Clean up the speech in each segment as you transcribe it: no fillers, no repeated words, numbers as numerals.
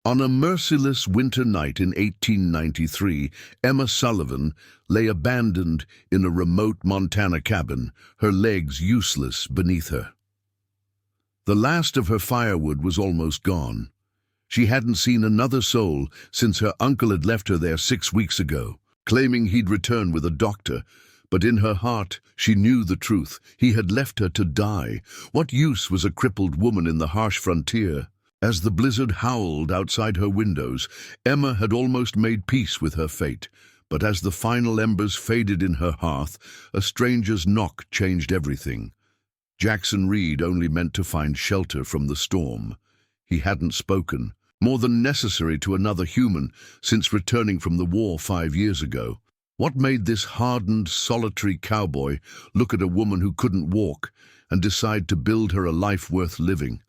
On a merciless winter night in 1893, Emma Sullivan lay abandoned in a remote Montana cabin, her legs useless beneath her. The last of her firewood was almost gone. She hadn't seen another soul since her uncle had left her there 6 weeks ago, claiming he'd return with a doctor. But in her heart, she knew the truth. He had left her to die. What use was a crippled woman in the harsh frontier? As the blizzard howled outside her windows, Emma had almost made peace with her fate. But as the final embers faded in her hearth, a stranger's knock changed everything. Jackson Reed only meant to find shelter from the storm. He hadn't spoken, more than necessary to another human, since returning from the war 5 years ago. What made this hardened, solitary cowboy look at a woman who couldn't walk and decide to build her a life worth living?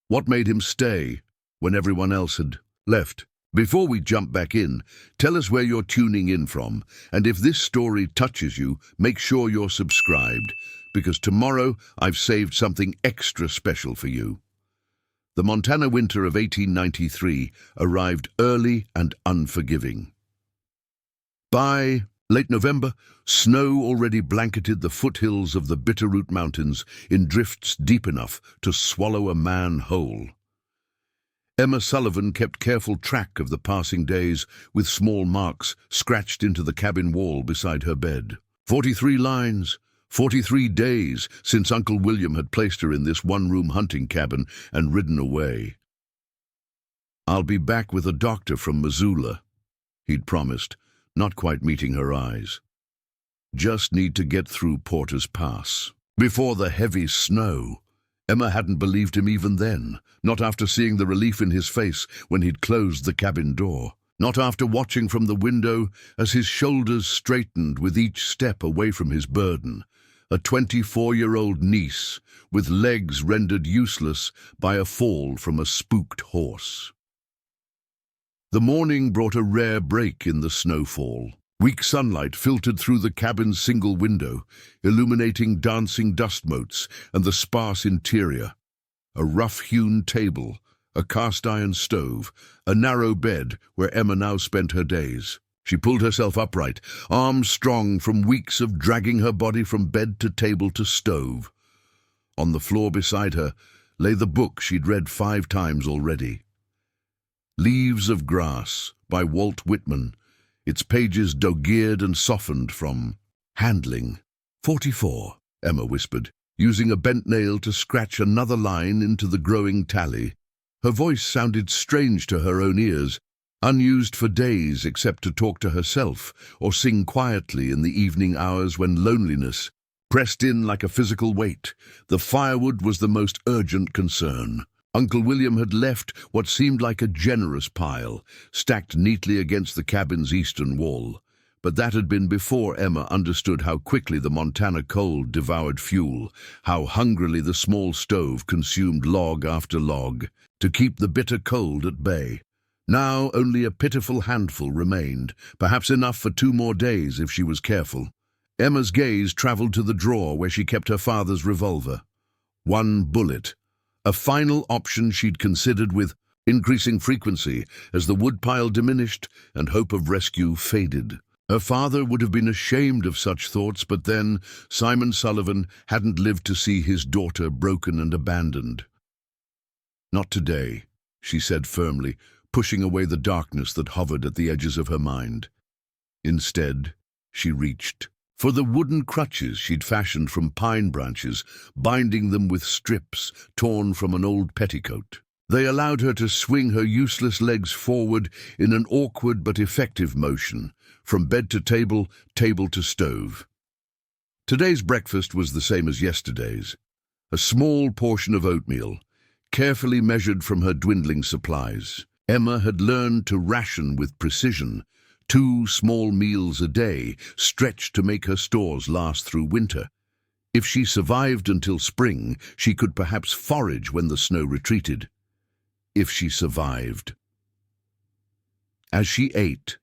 What made him stay when everyone else had left? Before we jump back in, tell us where you're tuning in from, and if this story touches you, make sure you're subscribed, because tomorrow I've saved something extra special for you. The Montana winter of 1893 arrived early and unforgiving. By late November, snow already blanketed the foothills of the Bitterroot Mountains in drifts deep enough to swallow a man whole. Emma Sullivan kept careful track of the passing days with small marks scratched into the cabin wall beside her bed. 43 lines, 43 days since Uncle William had placed her in this one-room hunting cabin and ridden away. "I'll be back with a doctor from Missoula," he'd promised, not quite meeting her eyes. "Just need to get through Porter's Pass." Before the heavy snow, Emma hadn't believed him even then, not after seeing the relief in his face when he'd closed the cabin door, not after watching from the window as his shoulders straightened with each step away from his burden, a 24-year-old niece with legs rendered useless by a fall from a spooked horse. The morning brought a rare break in the snowfall. Weak sunlight filtered through the cabin's single window, illuminating dancing dust motes and the sparse interior. A rough-hewn table, a cast-iron stove, a narrow bed where Emma now spent her days. She pulled herself upright, arms strong from weeks of dragging her body from bed to table to stove. On the floor beside her lay the book she'd read 5 times already. Leaves of Grass by Walt Whitman, its pages dog-eared and softened from handling. 44, Emma whispered, using a bent nail to scratch another line into the growing tally. Her voice sounded strange to her own ears, unused for days except to talk to herself or sing quietly in the evening hours when loneliness pressed in like a physical weight. The firewood was the most urgent concern. Uncle William had left what seemed like a generous pile, stacked neatly against the cabin's eastern wall. But that had been before Emma understood how quickly the Montana cold devoured fuel, how hungrily the small stove consumed log after log to keep the bitter cold at bay. Now only a pitiful handful remained, perhaps enough for 2 more days if she was careful. Emma's gaze traveled to the drawer where she kept her father's revolver. 1 bullet. A final option she'd considered with increasing frequency as the woodpile diminished and hope of rescue faded. Her father would have been ashamed of such thoughts, but then Simon Sullivan hadn't lived to see his daughter broken and abandoned. "Not today," she said firmly, pushing away the darkness that hovered at the edges of her mind. Instead, she reached for the wooden crutches she'd fashioned from pine branches, binding them with strips torn from an old petticoat. They allowed her to swing her useless legs forward in an awkward but effective motion, from bed to table, table to stove. Today's breakfast was the same as yesterday's. A small portion of oatmeal, carefully measured from her dwindling supplies. Emma had learned to ration with precision, 2 small meals a day, stretched to make her stores last through winter. If she survived until spring, she could perhaps forage when the snow retreated. If she survived. As she ate,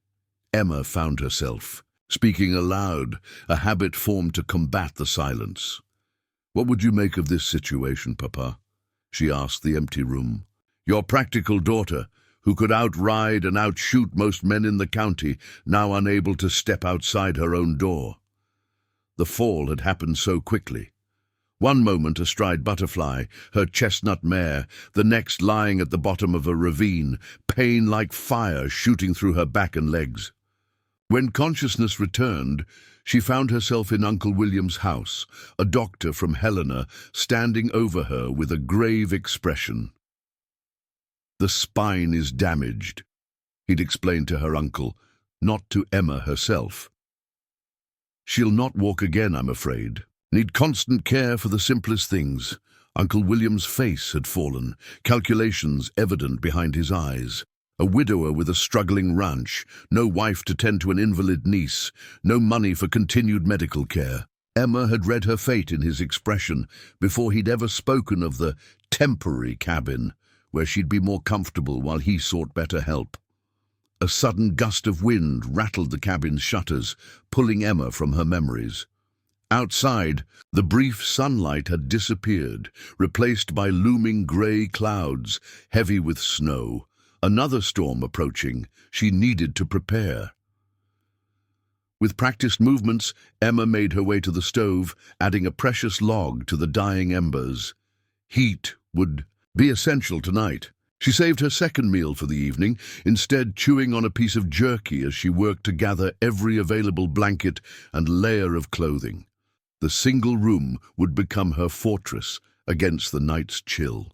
Emma found herself speaking aloud, a habit formed to combat the silence. "What would you make of this situation, Papa?" she asked the empty room. "Your practical daughter, who could outride and outshoot most men in the county, now unable to step outside her own door. The fall had happened so quickly. One moment astride Butterfly, her chestnut mare, the next lying at the bottom of a ravine, pain like fire shooting through her back and legs. When consciousness returned, she found herself in Uncle William's house, a doctor from Helena standing over her with a grave expression. "The spine is damaged," he'd explained to her uncle, not to Emma herself. "She'll not walk again, I'm afraid. Need constant care for the simplest things." Uncle William's face had fallen, calculations evident behind his eyes. A widower with a struggling ranch, no wife to tend to an invalid niece, no money for continued medical care. Emma had read her fate in his expression before he'd ever spoken of the temporary cabin, where she'd be more comfortable while he sought better help. A sudden gust of wind rattled the cabin's shutters, pulling Emma from her memories. Outside, the brief sunlight had disappeared, replaced by looming grey clouds, heavy with snow. Another storm approaching. She needed to prepare. With practiced movements, Emma made her way to the stove, adding a precious log to the dying embers. Heat would be essential tonight. She saved her second meal for the evening, instead chewing on a piece of jerky as she worked to gather every available blanket and layer of clothing. The single room would become her fortress against the night's chill.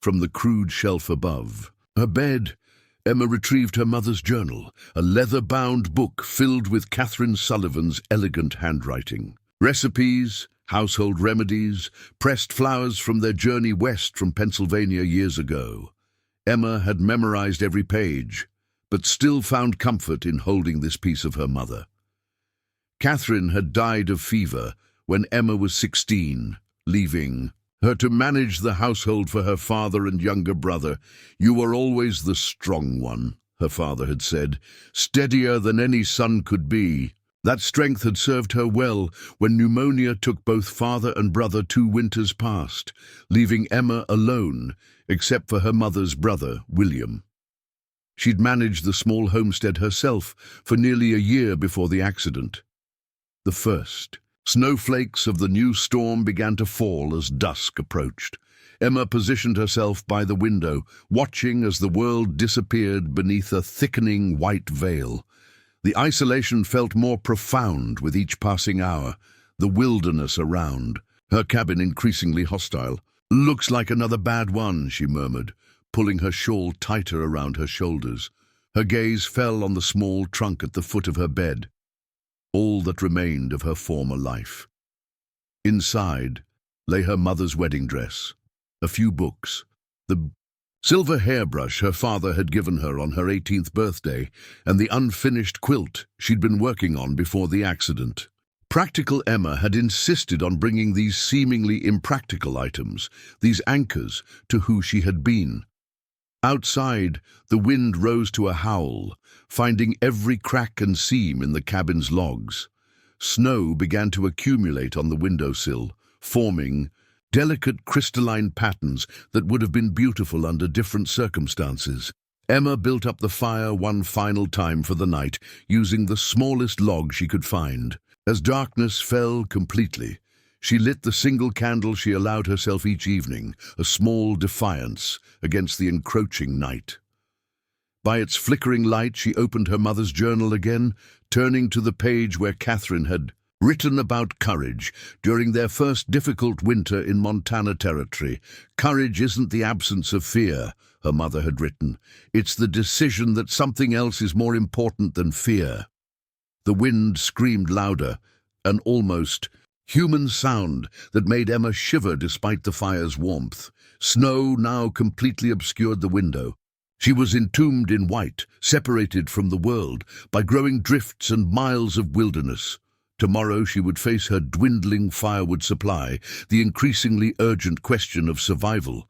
From the crude shelf above her bed, Emma retrieved her mother's journal, a leather-bound book filled with Catherine Sullivan's elegant handwriting. Recipes, household remedies, pressed flowers from their journey west from Pennsylvania years ago. Emma had memorized every page, but still found comfort in holding this piece of her mother. Catherine had died of fever when Emma was 16, leaving her to manage the household for her father and younger brother. "You were always the strong one," her father had said, "steadier than any son could be." That strength had served her well when pneumonia took both father and brother 2 winters past, leaving Emma alone, except for her mother's brother, William. She'd managed the small homestead herself for nearly a year before the accident. The first snowflakes of the new storm began to fall as dusk approached. Emma positioned herself by the window, watching as the world disappeared beneath a thickening white veil. The isolation felt more profound with each passing hour, the wilderness around, her cabin increasingly hostile. "Looks like another bad one," she murmured, pulling her shawl tighter around her shoulders. Her gaze fell on the small trunk at the foot of her bed, all that remained of her former life. Inside lay her mother's wedding dress, a few books, the silver hairbrush her father had given her on her 18th birthday, and the unfinished quilt she'd been working on before the accident. Practical Emma had insisted on bringing these seemingly impractical items, these anchors, to who she had been. Outside, the wind rose to a howl, finding every crack and seam in the cabin's logs. Snow began to accumulate on the windowsill, forming delicate crystalline patterns that would have been beautiful under different circumstances. Emma built up the fire one final time for the night, using the smallest log she could find. As darkness fell completely, she lit the single candle she allowed herself each evening, a small defiance against the encroaching night. By its flickering light, she opened her mother's journal again, turning to the page where Catherine had written about courage during their first difficult winter in Montana Territory. "Courage isn't the absence of fear," her mother had written. "It's the decision that something else is more important than fear." The wind screamed louder, an almost human sound that made Emma shiver despite the fire's warmth. Snow now completely obscured the window. She was entombed in white, separated from the world by growing drifts and miles of wilderness. Tomorrow she would face her dwindling firewood supply, the increasingly urgent question of survival.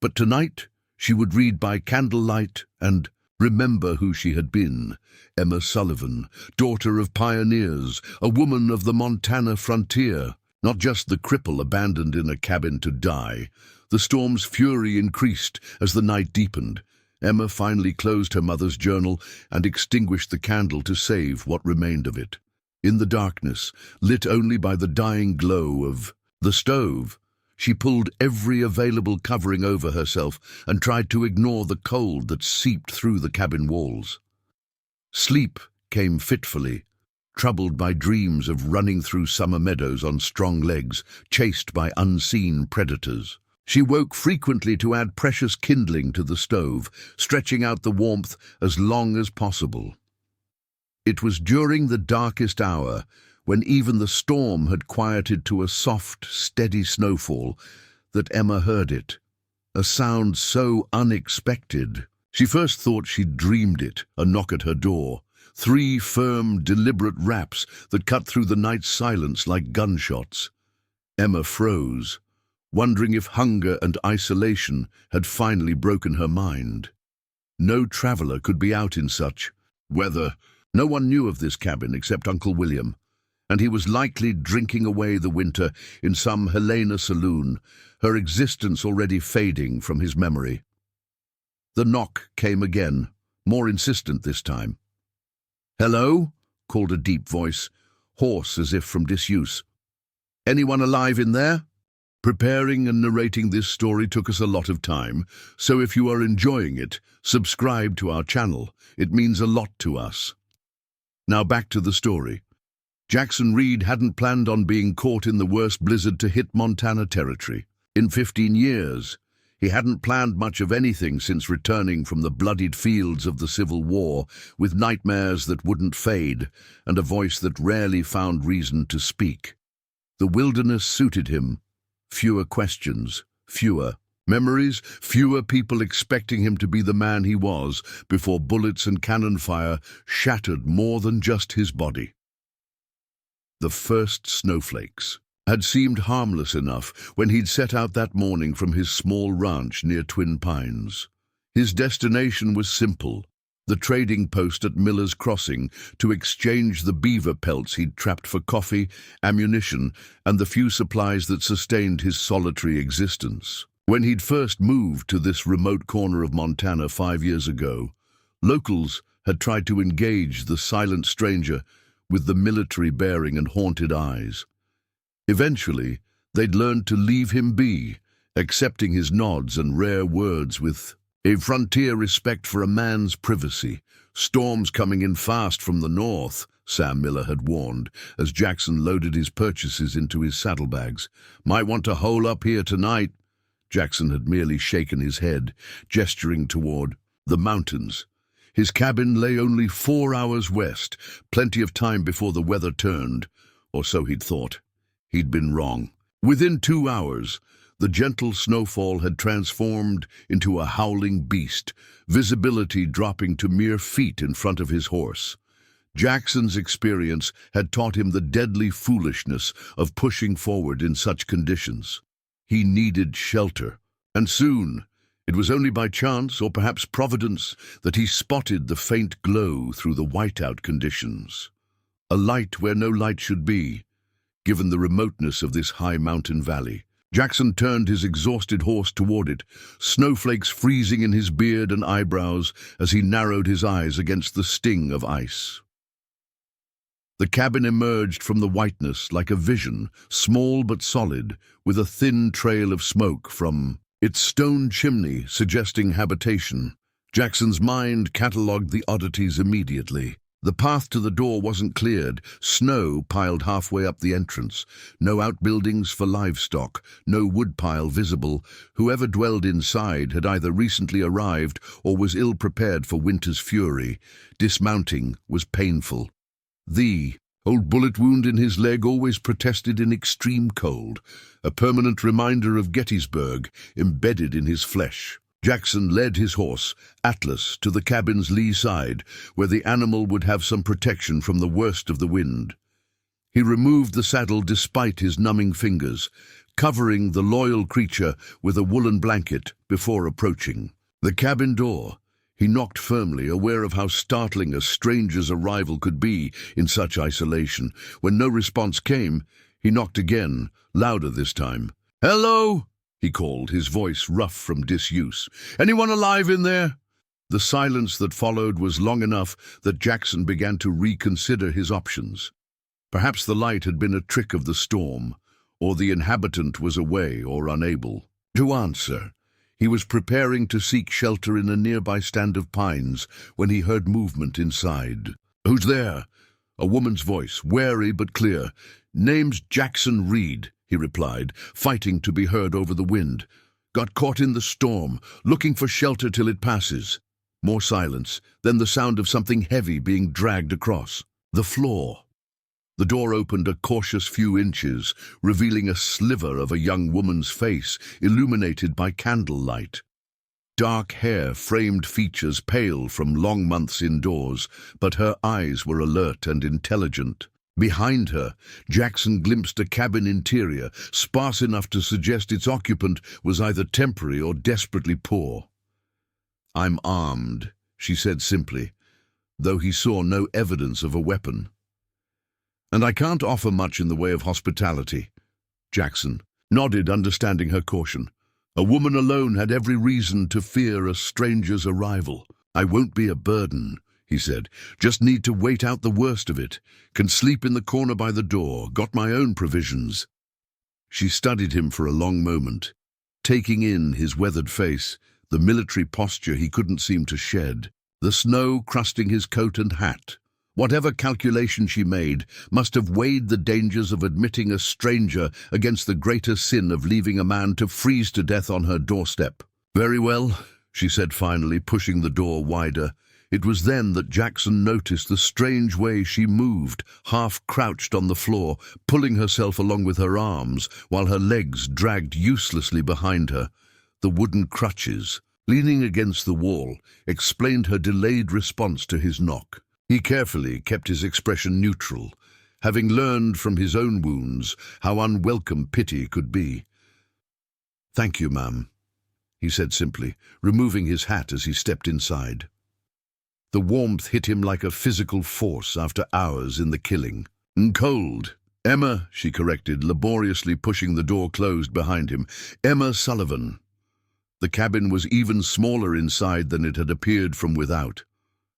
But tonight she would read by candlelight and remember who she had been. Emma Sullivan, daughter of pioneers, a woman of the Montana frontier, not just the cripple abandoned in a cabin to die. The storm's fury increased as the night deepened, Emma finally closed her mother's journal and extinguished the candle to save what remained of it. In the darkness, lit only by the dying glow of the stove, she pulled every available covering over herself and tried to ignore the cold that seeped through the cabin walls. Sleep came fitfully, troubled by dreams of running through summer meadows on strong legs, chased by unseen predators. She woke frequently to add precious kindling to the stove, stretching out the warmth as long as possible. It was during the darkest hour, when even the storm had quieted to a soft, steady snowfall, that Emma heard it, a sound so unexpected. She first thought she'd dreamed it, a knock at her door, 3 firm, deliberate raps that cut through the night's silence like gunshots. Emma froze, wondering if hunger and isolation had finally broken her mind. No traveler could be out in such weather. No one knew of this cabin except Uncle William, and he was likely drinking away the winter in some Helena saloon, her existence already fading from his memory. The knock came again, more insistent this time. "Hello?" called a deep voice, hoarse as if from disuse. "Anyone alive in there?" Preparing and narrating this story took us a lot of time, so if you are enjoying it, subscribe to our channel. It means a lot to us. Now back to the story. Jackson Reed hadn't planned on being caught in the worst blizzard to hit Montana territory. In 15 years, he hadn't planned much of anything since returning from the bloodied fields of the Civil War, with nightmares that wouldn't fade and a voice that rarely found reason to speak. The wilderness suited him. Fewer questions, fewer memories, fewer people expecting him to be the man he was before bullets and cannon fire shattered more than just his body. The first snowflakes had seemed harmless enough when he'd set out that morning from his small ranch near Twin Pines. His destination was simple, the trading post at Miller's Crossing, to exchange the beaver pelts he'd trapped for coffee, ammunition, and the few supplies that sustained his solitary existence. When he'd first moved to this remote corner of Montana 5 years ago, locals had tried to engage the silent stranger with the military bearing and haunted eyes. Eventually, they'd learned to leave him be, accepting his nods and rare words with a frontier respect for a man's privacy. "Storms coming in fast from the north," Sam Miller had warned, as Jackson loaded his purchases into his saddlebags. "Might want to hole up here tonight." Jackson had merely shaken his head, gesturing toward the mountains. His cabin lay only 4 hours west, plenty of time before the weather turned, or so he'd thought. He'd been wrong. Within 2 hours, the gentle snowfall had transformed into a howling beast, visibility dropping to mere feet in front of his horse. Jackson's experience had taught him the deadly foolishness of pushing forward in such conditions. He needed shelter, and soon. It was only by chance, or perhaps providence, that he spotted the faint glow through the whiteout conditions. A light where no light should be, given the remoteness of this high mountain valley. Jackson turned his exhausted horse toward it, snowflakes freezing in his beard and eyebrows as he narrowed his eyes against the sting of ice. The cabin emerged from the whiteness like a vision, small but solid, with a thin trail of smoke from its stone chimney suggesting habitation. Jackson's mind catalogued the oddities immediately. The path to the door wasn't cleared, snow piled halfway up the entrance, no outbuildings for livestock, no woodpile visible. Whoever dwelled inside had either recently arrived or was ill-prepared for winter's fury. Dismounting was painful. The old bullet wound in his leg always protested in extreme cold, a permanent reminder of Gettysburg embedded in his flesh. Jackson led his horse, Atlas, to the cabin's lee side, where the animal would have some protection from the worst of the wind. He removed the saddle despite his numbing fingers, covering the loyal creature with a woolen blanket before approaching the cabin door. He knocked firmly, aware of how startling a stranger's arrival could be in such isolation. When no response came, he knocked again, louder this time. "Hello?" he called, his voice rough from disuse. "Anyone alive in there?" The silence that followed was long enough that Jackson began to reconsider his options. Perhaps the light had been a trick of the storm, or the inhabitant was away or unable to answer. He was preparing to seek shelter in a nearby stand of pines when he heard movement inside. "Who's there?" A woman's voice, wary but clear. "Name's Jackson Reed," he replied, fighting to be heard over the wind. "Got caught in the storm, looking for shelter till it passes." More silence, then the sound of something heavy being dragged across the floor. The door opened a cautious few inches, revealing a sliver of a young woman's face, illuminated by candlelight. Dark hair framed features pale from long months indoors, but her eyes were alert and intelligent. Behind her, Jackson glimpsed a cabin interior, sparse enough to suggest its occupant was either temporary or desperately poor. "I'm armed," she said simply, though he saw no evidence of a weapon. "And I can't offer much in the way of hospitality." Jackson nodded, understanding her caution. A woman alone had every reason to fear a stranger's arrival. "I won't be a burden," he said. "Just need to wait out the worst of it. Can sleep in the corner by the door. Got my own provisions." She studied him for a long moment, taking in his weathered face, the military posture he couldn't seem to shed, the snow crusting his coat and hat. Whatever calculation she made must have weighed the dangers of admitting a stranger against the greater sin of leaving a man to freeze to death on her doorstep. "Very well," she said finally, pushing the door wider. It was then that Jackson noticed the strange way she moved, half crouched on the floor, pulling herself along with her arms, while her legs dragged uselessly behind her. The wooden crutches, leaning against the wall, explained her delayed response to his knock. He carefully kept his expression neutral, having learned from his own wounds how unwelcome pity could be. "Thank you, ma'am," he said simply, removing his hat as he stepped inside. The warmth hit him like a physical force after hours in the killing. "Cold. Emma," she corrected, laboriously pushing the door closed behind him. "Emma Sullivan." The cabin was even smaller inside than it had appeared from without.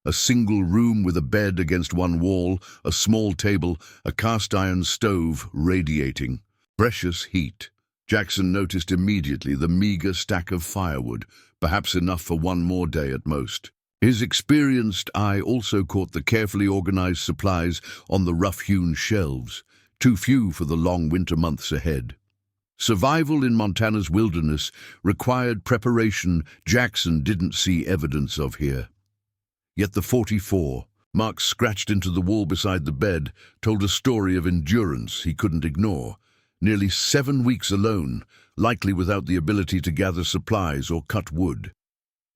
A single room with a bed against one wall, a small table, a cast-iron stove radiating. Precious heat. Jackson noticed immediately the meager stack of firewood, perhaps enough for one more day at most. His experienced eye also caught the carefully organized supplies on the rough-hewn shelves, too few for the long winter months ahead. Survival in Montana's wilderness required preparation Jackson didn't see evidence of here. Yet the .44, marks scratched into the wall beside the bed, told a story of endurance he couldn't ignore. Nearly 7 weeks alone, likely without the ability to gather supplies or cut wood.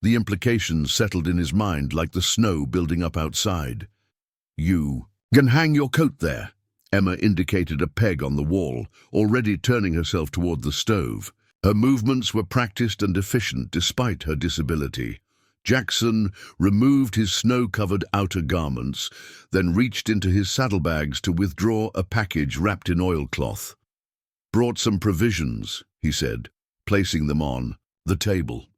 The implications settled in his mind like the snow building up outside. "You can hang your coat there." Emma indicated a peg on the wall, already turning herself toward the stove. Her movements were practiced and efficient despite her disability. Jackson removed his snow-covered outer garments, then reached into his saddlebags to withdraw a package wrapped in oilcloth. "Brought some provisions," he said, placing them on the table.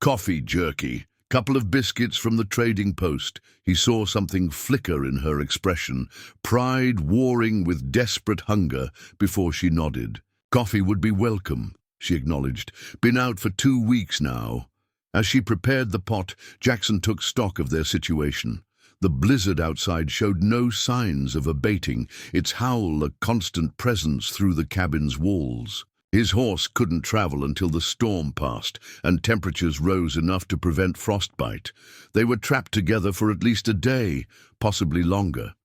"Coffee jerky, couple of biscuits from the trading post." He saw something flicker in her expression, pride warring with desperate hunger, before she nodded. "Coffee would be welcome," she acknowledged. "Been out for 2 weeks now." As she prepared the pot, Jackson took stock of their situation. The blizzard outside showed no signs of abating, its howl a constant presence through the cabin's walls. His horse couldn't travel until the storm passed, and temperatures rose enough to prevent frostbite. They were trapped together for at least a day, possibly longer.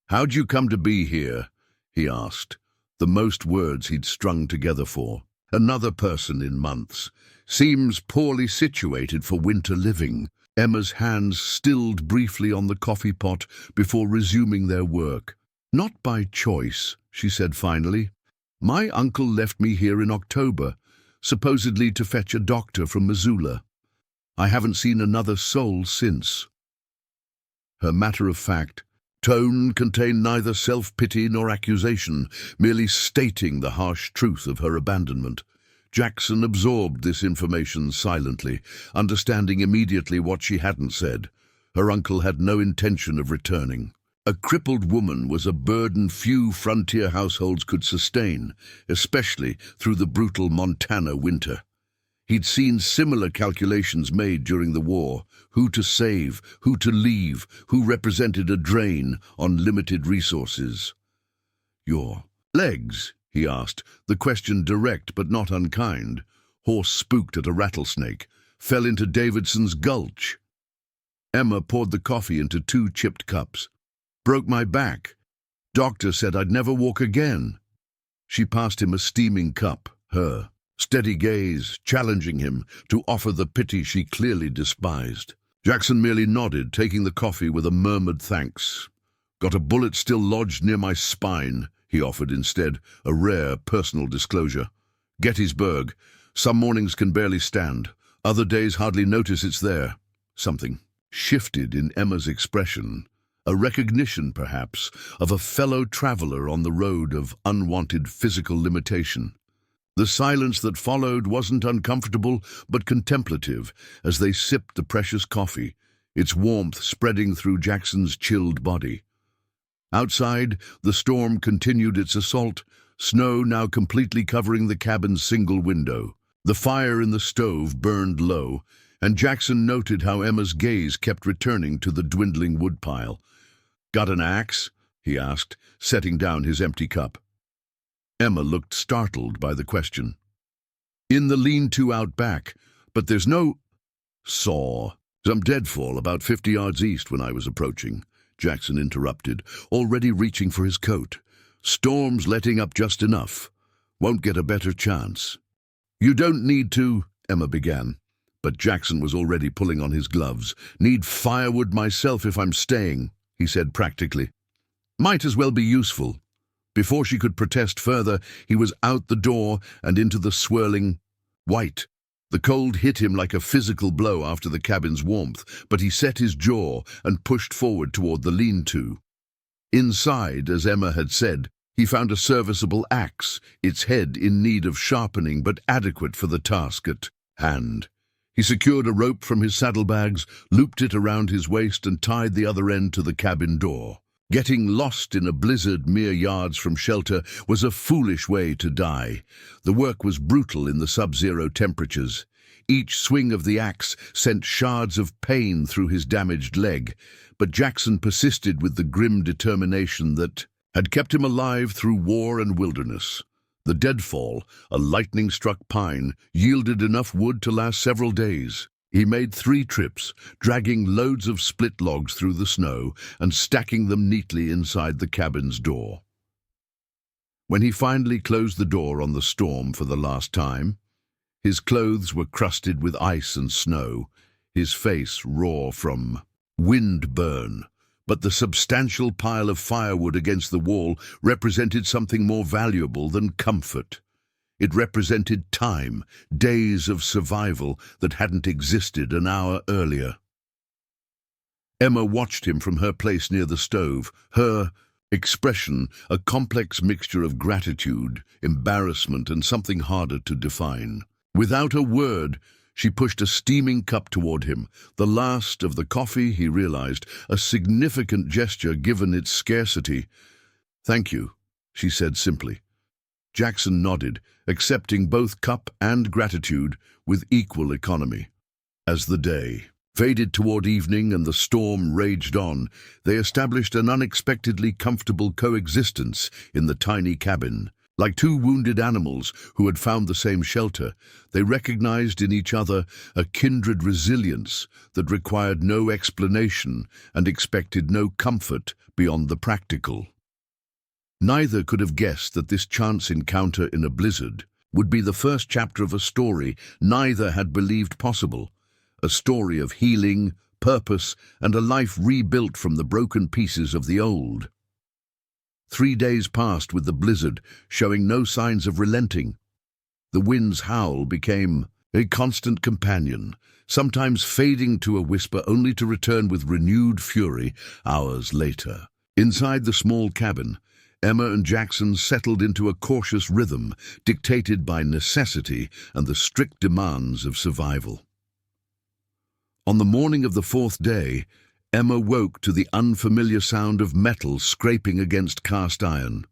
"How'd you come to be here?" he asked, the most words he'd strung together for. "Another person in months. Seems poorly situated for winter living." Emma's hands stilled briefly on the coffee pot before resuming their work. "Not by choice," she said finally. "My uncle left me here in October, supposedly to fetch a doctor from Missoula. I haven't seen another soul since." Her matter-of-fact tone contained neither self-pity nor accusation, merely stating the harsh truth of her abandonment. Jackson absorbed this information silently, understanding immediately what she hadn't said. Her uncle had no intention of returning. A crippled woman was a burden few frontier households could sustain, especially through the brutal Montana winter. He'd seen similar calculations made during the war: who to save, who to leave, who represented a drain on limited resources. "Your legs?" he asked, the question direct but not unkind. Horse spooked at a rattlesnake, fell into Davidson's Gulch. Emma poured the coffee into 2 chipped cups. "Broke my back. Doctor said I'd never walk again." She passed him a steaming cup, her steady gaze challenging him to offer the pity she clearly despised. Jackson merely nodded, taking the coffee with a murmured thanks. "Got a bullet still lodged near my spine," he offered instead, a rare personal disclosure. "Gettysburg. Some mornings can barely stand. Other days hardly notice it's there." Something shifted in Emma's expression. A recognition, perhaps, of a fellow traveler on the road of unwanted physical limitation. The silence that followed wasn't uncomfortable, but contemplative, as they sipped the precious coffee, its warmth spreading through Jackson's chilled body. Outside, the storm continued its assault, snow now completely covering the cabin's single window. The fire in the stove burned low, and Jackson noted how Emma's gaze kept returning to the dwindling woodpile. "Got an axe?" he asked, setting down his empty cup. Emma looked startled by the question. "In the lean-to out back, but there's no—" "Saw. Some deadfall about 50 yards east when I was approaching," Jackson interrupted, already reaching for his coat. "Storm's letting up just enough. Won't get a better chance." "You don't need to," Emma began, but Jackson was already pulling on his gloves. "Need firewood myself if I'm staying," he said practically. "Might as well be useful." Before she could protest further, he was out the door and into the swirling white. The cold hit him like a physical blow after the cabin's warmth, but he set his jaw and pushed forward toward the lean-to. Inside, as Emma had said, he found a serviceable axe, its head in need of sharpening but adequate for the task at hand. He secured a rope from his saddlebags, looped it around his waist and tied the other end to the cabin door. Getting lost in a blizzard mere yards from shelter was a foolish way to die. The work was brutal in the sub-zero temperatures. Each swing of the axe sent shards of pain through his damaged leg, but Jackson persisted with the grim determination that had kept him alive through war and wilderness. The deadfall, a lightning-struck pine, yielded enough wood to last several days. He made 3 trips, dragging loads of split logs through the snow and stacking them neatly inside the cabin's door. When he finally closed the door on the storm for the last time, his clothes were crusted with ice and snow, his face raw from wind burn, but the substantial pile of firewood against the wall represented something more valuable than comfort. It represented time, days of survival that hadn't existed an hour earlier. Emma watched him from her place near the stove, her expression a complex mixture of gratitude, embarrassment, and something harder to define. Without a word, she pushed a steaming cup toward him, the last of the coffee, he realized, a significant gesture given its scarcity. "Thank you," she said simply. Jackson nodded, accepting both cup and gratitude with equal economy. As the day faded toward evening and the storm raged on, they established an unexpectedly comfortable coexistence in the tiny cabin. Like 2 wounded animals who had found the same shelter, they recognized in each other a kindred resilience that required no explanation and expected no comfort beyond the practical. Neither could have guessed that this chance encounter in a blizzard would be the first chapter of a story neither had believed possible, a story of healing, purpose, and a life rebuilt from the broken pieces of the old. 3 days passed with the blizzard, showing no signs of relenting. The wind's howl became a constant companion, sometimes fading to a whisper only to return with renewed fury hours later. Inside the small cabin, Emma and Jackson settled into a cautious rhythm dictated by necessity and the strict demands of survival. On the morning of the fourth day, Emma woke to the unfamiliar sound of metal scraping against cast iron.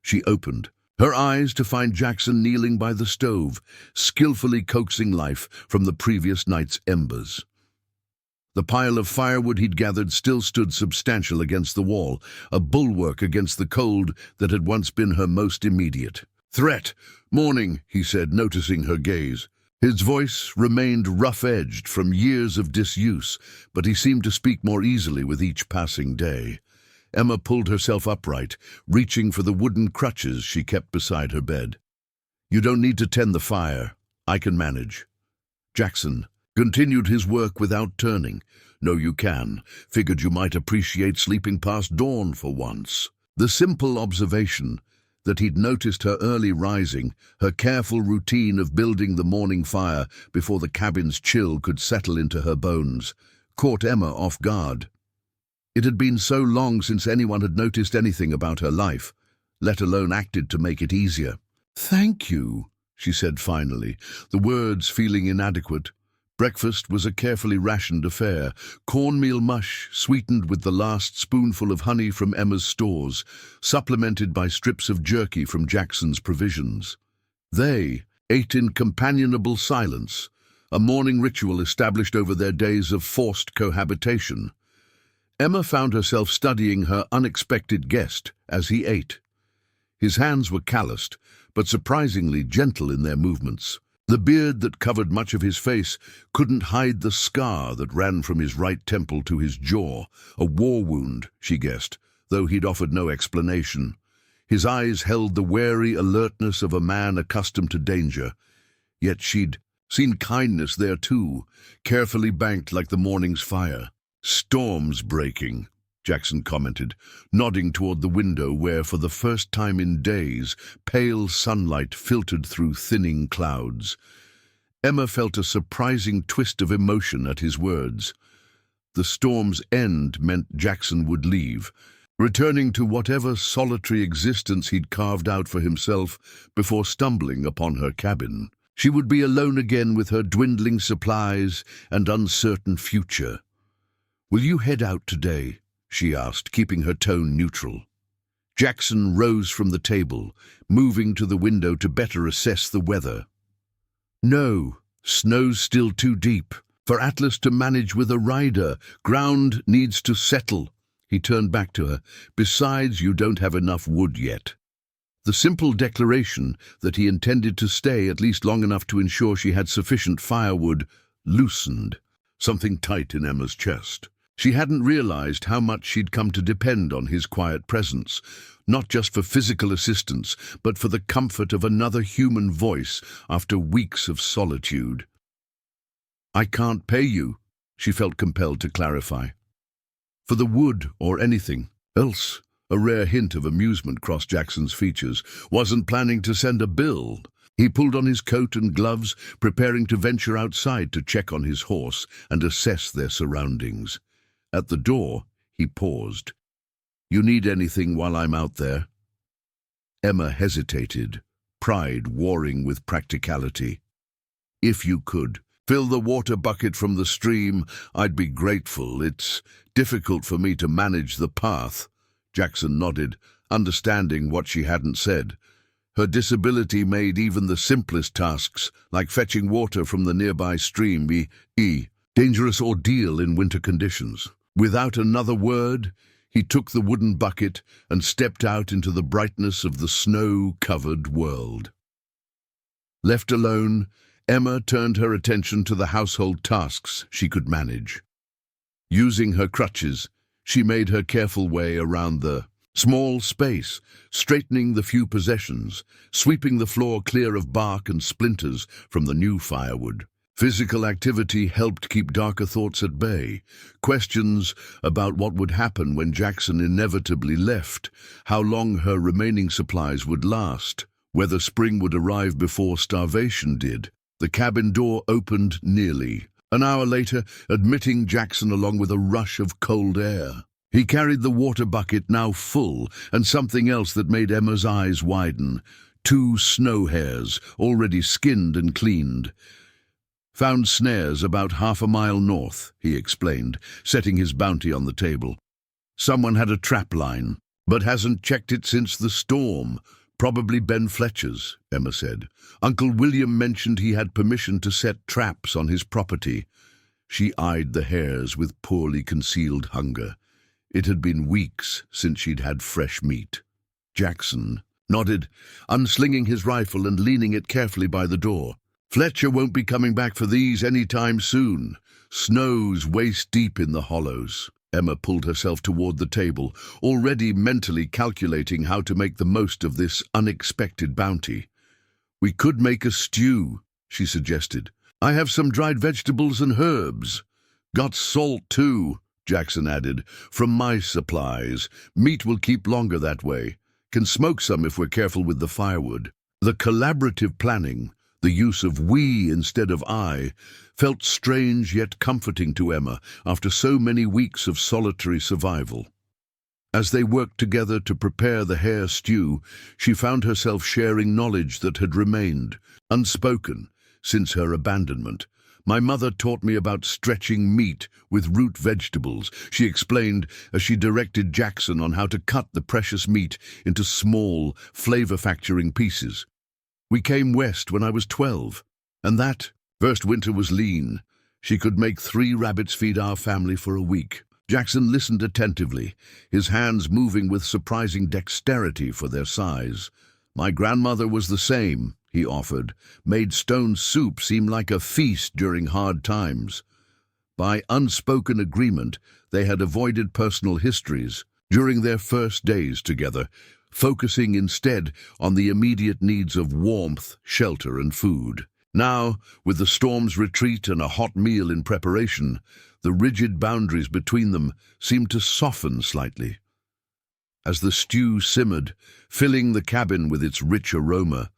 She opened her eyes to find Jackson kneeling by the stove, skillfully coaxing life from the previous night's embers. The pile of firewood he'd gathered still stood substantial against the wall, a bulwark against the cold that had once been her most immediate threat. "Morning," he said, noticing her gaze. His voice remained rough-edged from years of disuse, but he seemed to speak more easily with each passing day. Emma pulled herself upright, reaching for the wooden crutches she kept beside her bed. "You don't need to tend the fire. I can manage." Jackson continued his work without turning. "No, you can. Figured you might appreciate sleeping past dawn for once." The simple observation that he'd noticed her early rising, her careful routine of building the morning fire before the cabin's chill could settle into her bones, caught Emma off guard. It had been so long since anyone had noticed anything about her life, let alone acted to make it easier. "Thank you," she said finally, the words feeling inadequate. Breakfast was a carefully rationed affair, cornmeal mush sweetened with the last spoonful of honey from Emma's stores, supplemented by strips of jerky from Jackson's provisions. They ate in companionable silence, a morning ritual established over their days of forced cohabitation. Emma found herself studying her unexpected guest as he ate. His hands were calloused, but surprisingly gentle in their movements. The beard that covered much of his face couldn't hide the scar that ran from his right temple to his jaw, a war wound, she guessed, though he'd offered no explanation. His eyes held the wary alertness of a man accustomed to danger, yet she'd seen kindness there too, carefully banked like the morning's fire. "Storm's breaking," Jackson commented, nodding toward the window where, for the first time in days, pale sunlight filtered through thinning clouds. Emma felt a surprising twist of emotion at his words. The storm's end meant Jackson would leave, returning to whatever solitary existence he'd carved out for himself before stumbling upon her cabin. She would be alone again with her dwindling supplies and uncertain future. "Will you head out today?" she asked, keeping her tone neutral. Jackson rose from the table, moving to the window to better assess the weather. "No, snow's still too deep for Atlas to manage with a rider. Ground needs to settle." He turned back to her. "Besides, you don't have enough wood yet." The simple declaration that he intended to stay at least long enough to ensure she had sufficient firewood loosened something tight in Emma's chest. She hadn't realized how much she'd come to depend on his quiet presence, not just for physical assistance, but for the comfort of another human voice after weeks of solitude. "I can't pay you," she felt compelled to clarify. "For the wood or anything else." A rare hint of amusement crossed Jackson's features. "Wasn't planning to send a bill." He pulled on his coat and gloves, preparing to venture outside to check on his horse and assess their surroundings. At the door, he paused. "You need anything while I'm out there?" Emma hesitated, pride warring with practicality. "If you could fill the water bucket from the stream, I'd be grateful. It's difficult for me to manage the path." Jackson nodded, understanding what she hadn't said. Her disability made even the simplest tasks, like fetching water from the nearby stream, a dangerous ordeal in winter conditions. Without another word, he took the wooden bucket and stepped out into the brightness of the snow-covered world. Left alone, Emma turned her attention to the household tasks she could manage. Using her crutches, she made her careful way around the small space, straightening the few possessions, sweeping the floor clear of bark and splinters from the new firewood. Physical activity helped keep darker thoughts at bay. Questions about what would happen when Jackson inevitably left, how long her remaining supplies would last, whether spring would arrive before starvation did. The cabin door opened nearly an hour later, admitting Jackson along with a rush of cold air. He carried the water bucket now full, and something else that made Emma's eyes widen. 2 snow hares, already skinned and cleaned. "Found snares about half a mile north," he explained, setting his bounty on the table. "Someone had a trap line, but hasn't checked it since the storm. Probably Ben Fletcher's," Emma said. "Uncle William mentioned he had permission to set traps on his property." She eyed the hares with poorly concealed hunger. It had been weeks since she'd had fresh meat. Jackson nodded, unslinging his rifle and leaning it carefully by the door. "Fletcher won't be coming back for these any time soon. Snow's waist-deep in the hollows." Emma pulled herself toward the table, already mentally calculating how to make the most of this unexpected bounty. "We could make a stew," she suggested. "I have some dried vegetables and herbs." "Got salt, too," Jackson added, "from my supplies. Meat will keep longer that way. Can smoke some if we're careful with the firewood." The collaborative planning, the use of "we" instead of "I," felt strange yet comforting to Emma after so many weeks of solitary survival. As they worked together to prepare the hare stew, she found herself sharing knowledge that had remained unspoken since her abandonment. "My mother taught me about stretching meat with root vegetables," she explained as she directed Jackson on how to cut the precious meat into small, flavor-factoring pieces. "We came west when I was 12, and that first winter was lean. She could make 3 rabbits feed our family for a week." Jackson listened attentively, his hands moving with surprising dexterity for their size. "My grandmother was the same," he offered, "made stone soup seem like a feast during hard times." By unspoken agreement, they had avoided personal histories during their first days together, focusing instead on the immediate needs of warmth, shelter, and food. Now, with the storm's retreat and a hot meal in preparation, the rigid boundaries between them seemed to soften slightly. As the stew simmered, filling the cabin with its rich aroma,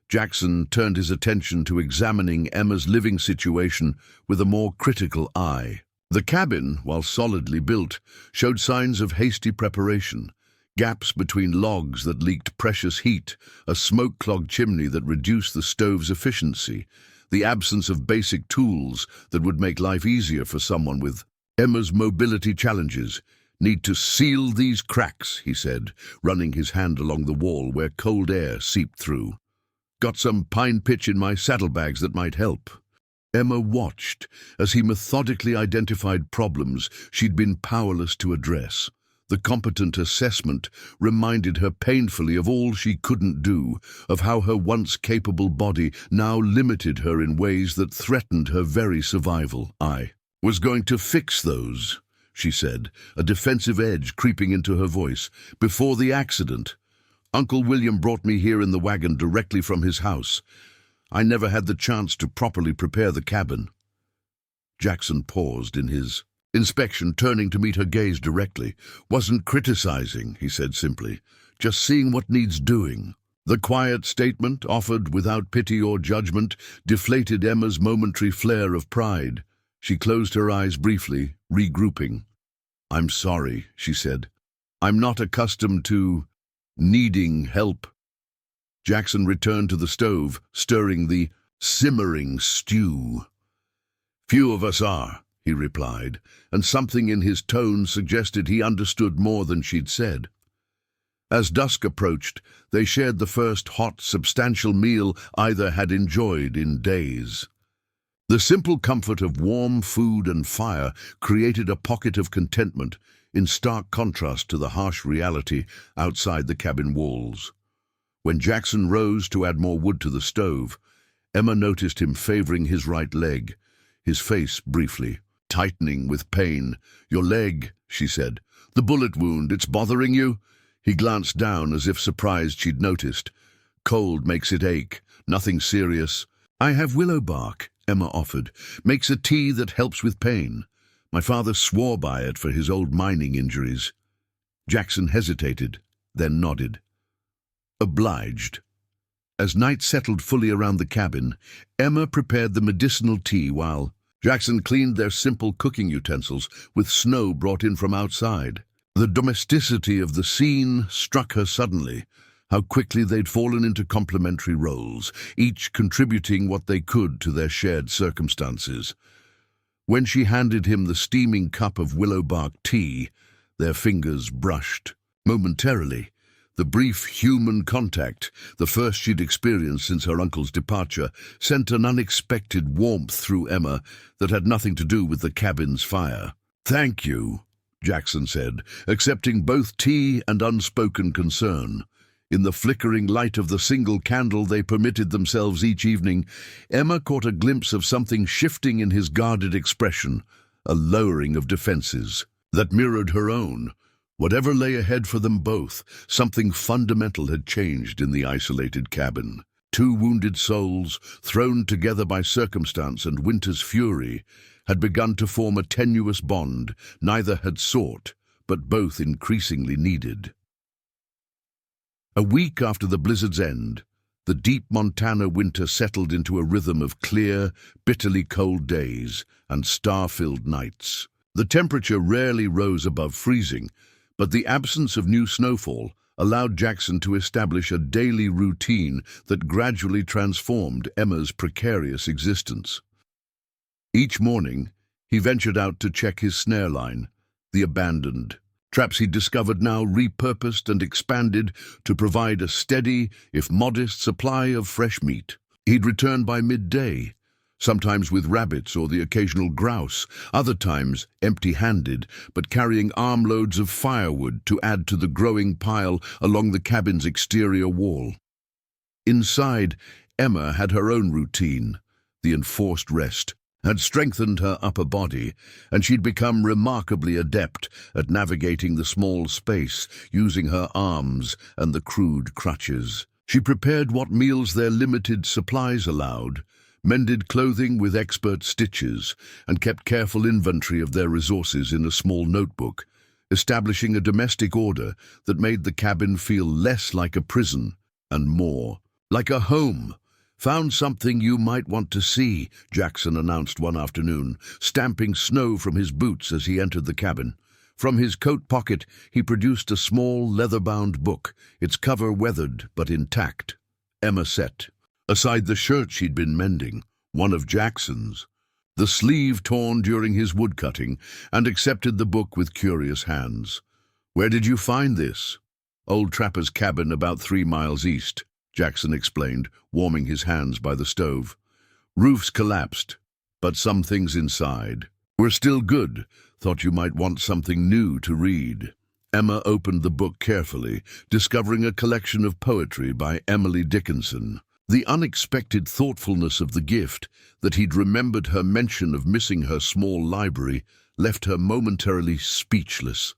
Jackson turned his attention to examining Emma's living situation with a more critical eye. The cabin, while solidly built, showed signs of hasty preparation. Gaps between logs that leaked precious heat, a smoke-clogged chimney that reduced the stove's efficiency, the absence of basic tools that would make life easier for someone with Emma's mobility challenges. "Need to seal these cracks," he said, running his hand along the wall where cold air seeped through. "Got some pine pitch in my saddlebags that might help." Emma watched as he methodically identified problems she'd been powerless to address. The competent assessment reminded her painfully of all she couldn't do, of how her once capable body now limited her in ways that threatened her very survival. "I was going to fix those," she said, a defensive edge creeping into her voice, "before the accident. Uncle William brought me here in the wagon directly from his house. I never had the chance to properly prepare the cabin." Jackson paused in his inspection, turning to meet her gaze directly. "Wasn't criticizing," he said simply, "just seeing what needs doing." The quiet statement, offered without pity or judgment, deflated Emma's momentary flare of pride. She closed her eyes briefly, regrouping. "I'm sorry," she said. "I'm not accustomed to needing help." Jackson returned to the stove, stirring the simmering stew. "Few of us are," he replied, and something in his tone suggested he understood more than she'd said. As dusk approached, they shared the first hot, substantial meal either had enjoyed in days. The simple comfort of warm food and fire created a pocket of contentment, in stark contrast to the harsh reality outside the cabin walls. When Jackson rose to add more wood to the stove, Emma noticed him favoring his right leg, his face briefly tightening with pain. "Your leg," she said. "The bullet wound, it's bothering you?" He glanced down as if surprised she'd noticed. "Cold makes it ache. Nothing serious." "I have willow bark," Emma offered. "Makes a tea that helps with pain. My father swore by it for his old mining injuries." Jackson hesitated, then nodded. "Obliged." As night settled fully around the cabin, Emma prepared the medicinal tea while Jackson cleaned their simple cooking utensils with snow brought in from outside. The domesticity of the scene struck her suddenly, how quickly they'd fallen into complementary roles, each contributing what they could to their shared circumstances. When she handed him the steaming cup of willow-bark tea, their fingers brushed. Momentarily, the brief human contact, the first she'd experienced since her uncle's departure, sent an unexpected warmth through Emma that had nothing to do with the cabin's fire. "Thank you," Jackson said, accepting both tea and unspoken concern. In the flickering light of the single candle they permitted themselves each evening, Emma caught a glimpse of something shifting in his guarded expression, a lowering of defenses that mirrored her own. Whatever lay ahead for them both, something fundamental had changed in the isolated cabin. Two wounded souls, thrown together by circumstance and winter's fury, had begun to form a tenuous bond neither had sought, but both increasingly needed. A week after the blizzard's end, the deep Montana winter settled into a rhythm of clear, bitterly cold days and star-filled nights. The temperature rarely rose above freezing, but the absence of new snowfall allowed Jackson to establish a daily routine that gradually transformed Emma's precarious existence. Each morning, he ventured out to check his snare line, the abandoned. Traps he'd discovered now repurposed and expanded to provide a steady, if modest, supply of fresh meat. He'd return by midday, sometimes with rabbits or the occasional grouse, other times empty-handed, but carrying armloads of firewood to add to the growing pile along the cabin's exterior wall. Inside, Emma had her own routine. The enforced rest had strengthened her upper body, and she'd become remarkably adept at navigating the small space, using her arms and the crude crutches. She prepared what meals their limited supplies allowed, mended clothing with expert stitches, and kept careful inventory of their resources in a small notebook, establishing a domestic order that made the cabin feel less like a prison and more like a home. "Found something you might want to see," Jackson announced one afternoon, stamping snow from his boots as he entered the cabin. From his coat pocket, he produced a small leather-bound book, its cover weathered but intact. Emma set aside the shirt she'd been mending, one of Jackson's, the sleeve torn during his woodcutting, and accepted the book with curious hands. "Where did you find this?" "Old trapper's cabin about 3 miles east," Jackson explained, warming his hands by the stove. "Roof's collapsed, but some things inside were still good. Thought you might want something new to read." Emma opened the book carefully, discovering a collection of poetry by Emily Dickinson. The unexpected thoughtfulness of the gift, that he'd remembered her mention of missing her small library, left her momentarily speechless.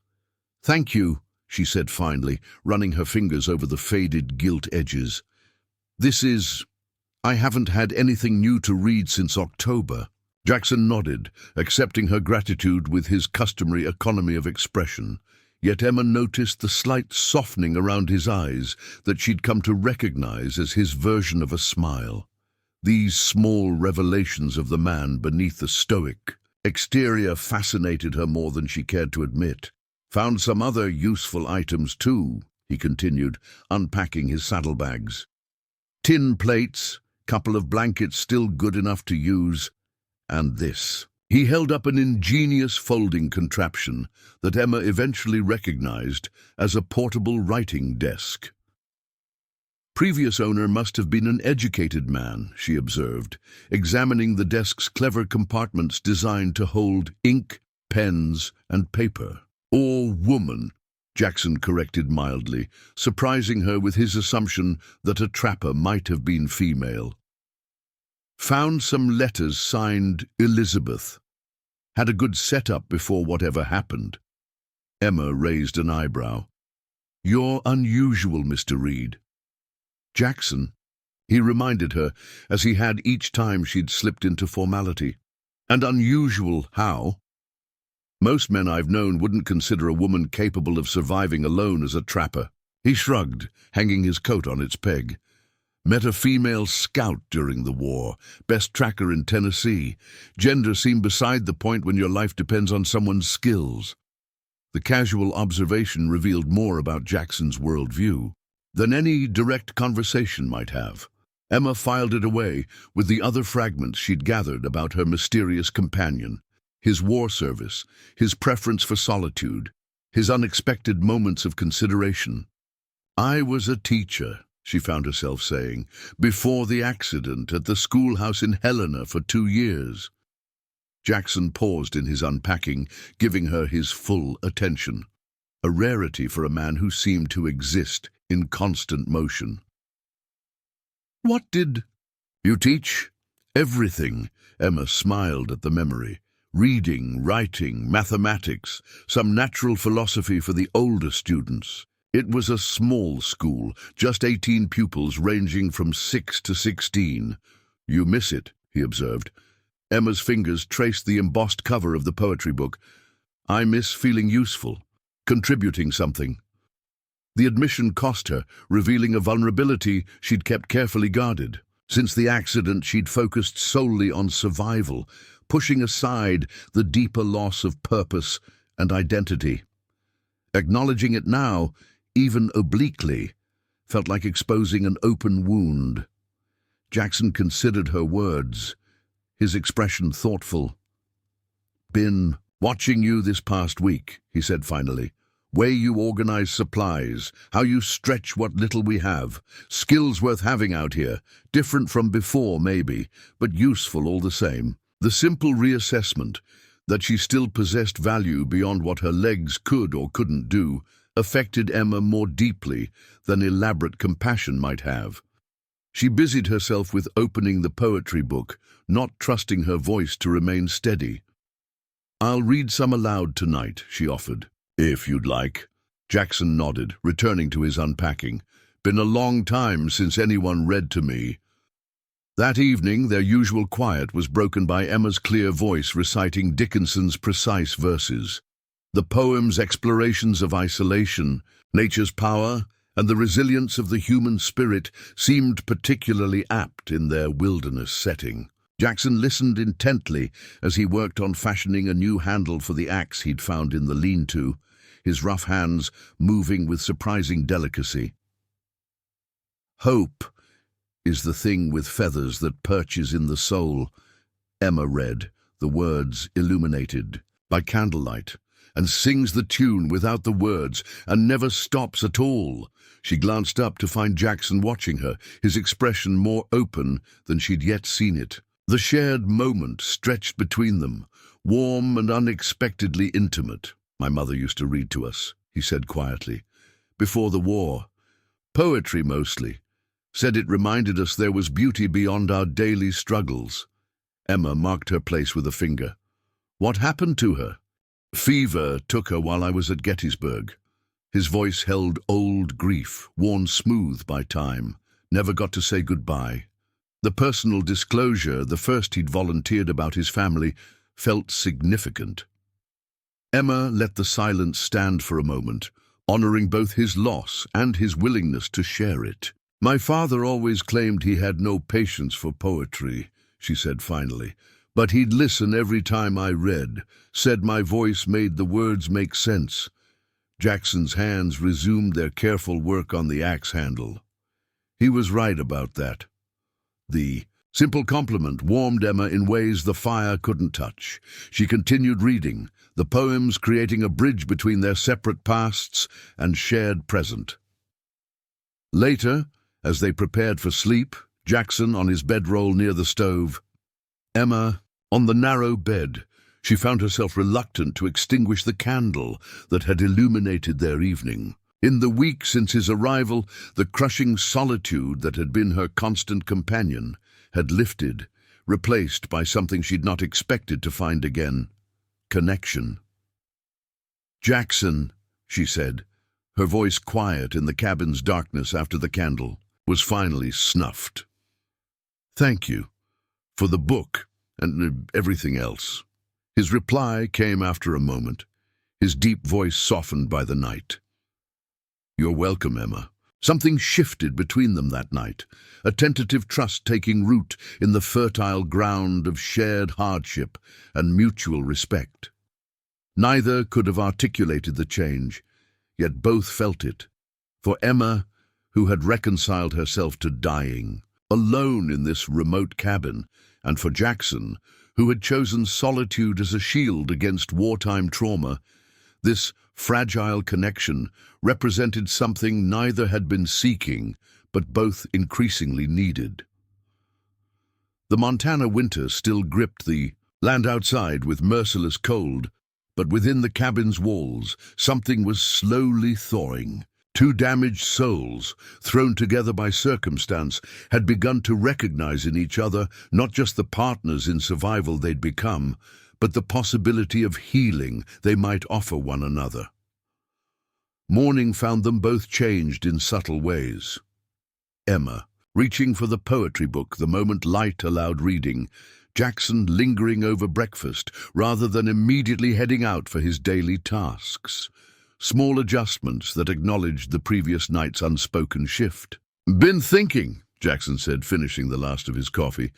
"Thank you," she said finally, running her fingers over the faded gilt edges. I haven't had anything new to read since October." Jackson nodded, accepting her gratitude with his customary economy of expression. Yet Emma noticed the slight softening around his eyes that she'd come to recognize as his version of a smile. These small revelations of the man beneath the stoic exterior fascinated her more than she cared to admit. "Found some other useful items too," he continued, unpacking his saddlebags. "Tin plates, couple of blankets still good enough to use, and this." He held up an ingenious folding contraption that Emma eventually recognized as a portable writing desk. Previous owner must have been an educated man, she observed, examining the desk's clever compartments designed to hold ink, pens, and paper. "Or woman," Jackson corrected mildly, surprising her with his assumption that a trapper might have been female. "Found some letters signed Elizabeth. Had a good setup before whatever happened." Emma raised an eyebrow. "You're unusual, Mr. Reed." "Jackson," he reminded her, as he had each time she'd slipped into formality. "And unusual how? Most men I've known wouldn't consider a woman capable of surviving alone as a trapper." He shrugged, hanging his coat on its peg. "Met a female scout during the war, best tracker in Tennessee. Gender seemed beside the point when your life depends on someone's skills." The casual observation revealed more about Jackson's worldview than any direct conversation might have. Emma filed it away with the other fragments she'd gathered about her mysterious companion, his war service, his preference for solitude, his unexpected moments of consideration. "I was a teacher," she found herself saying, "before the accident at the schoolhouse in Helena for 2 years. Jackson paused in his unpacking, giving her his full attention, a rarity for a man who seemed to exist in constant motion. "What did you teach?" "Everything," Emma smiled at the memory. "Reading, writing, mathematics, some natural philosophy for the older students. It was a small school, just 18 pupils ranging from 6 to 16. "You miss it," he observed. Emma's fingers traced the embossed cover of the poetry book. "I miss feeling useful, contributing something." The admission cost her, revealing a vulnerability she'd kept carefully guarded. Since the accident, she'd focused solely on survival, pushing aside the deeper loss of purpose and identity. Acknowledging it now, even obliquely, felt like exposing an open wound. Jackson considered her words, his expression thoughtful. "Been watching you this past week," he said finally. "Way you organize supplies, how you stretch what little we have. Skills worth having out here, different from before maybe, but useful all the same." The simple reassessment that she still possessed value beyond what her legs could or couldn't do affected Emma more deeply than elaborate compassion might have. She busied herself with opening the poetry book, not trusting her voice to remain steady. "I'll read some aloud tonight," she offered. "If you'd like." Jackson nodded, returning to his unpacking. "Been a long time since anyone read to me." That evening, their usual quiet was broken by Emma's clear voice reciting Dickinson's precise verses. The poem's explorations of isolation, nature's power, and the resilience of the human spirit seemed particularly apt in their wilderness setting. Jackson listened intently as he worked on fashioning a new handle for the axe he'd found in the lean-to, his rough hands moving with surprising delicacy. "Hope is the thing with feathers that perches in the soul," Emma read, the words illuminated by candlelight, "and sings the tune without the words and never stops at all." She glanced up to find Jackson watching her, his expression more open than she'd yet seen it. The shared moment stretched between them, warm and unexpectedly intimate. "My mother used to read to us," he said quietly. "Before the war. Poetry mostly. Said it reminded us there was beauty beyond our daily struggles." Emma marked her place with a finger. "What happened to her?" "Fever took her while I was at Gettysburg." His voice held old grief, worn smooth by time. Never got to say goodbye. The personal disclosure, the first he'd volunteered about his family, felt significant. Emma let the silence stand for a moment, honoring both his loss and his willingness to share it. "My father always claimed he had no patience for poetry," she said finally, "but he'd listen every time I read, said my voice made the words make sense." Jackson's hands resumed their careful work on the axe handle. He was right about that. The simple compliment warmed Emma in ways the fire couldn't touch. She continued reading, the poems creating a bridge between their separate pasts and shared present. Later, as they prepared for sleep, Jackson on his bedroll near the stove, Emma on the narrow bed, she found herself reluctant to extinguish the candle that had illuminated their evening. In the week since his arrival, the crushing solitude that had been her constant companion had lifted, replaced by something she'd not expected to find again: connection. "Jackson," she said, her voice quiet in the cabin's darkness after the candle was finally snuffed. "Thank you for the book and everything else." His reply came after a moment, his deep voice softened by the night. "You're welcome, Emma." Something shifted between them that night, a tentative trust taking root in the fertile ground of shared hardship and mutual respect. Neither could have articulated the change, yet both felt it. For Emma, who had reconciled herself to dying, alone in this remote cabin, and for Jackson, who had chosen solitude as a shield against wartime trauma, this fragile connection represented something neither had been seeking, but both increasingly needed. The Montana winter still gripped the land outside with merciless cold, but within the cabin's walls, something was slowly thawing. Two damaged souls, thrown together by circumstance, had begun to recognize in each other not just the partners in survival they'd become, but the possibility of healing they might offer one another. Morning found them both changed in subtle ways. Emma, reaching for the poetry book the moment light allowed reading, Jackson lingering over breakfast rather than immediately heading out for his daily tasks. Small adjustments that acknowledged the previous night's unspoken shift. "Been thinking," Jackson said, finishing the last of his coffee.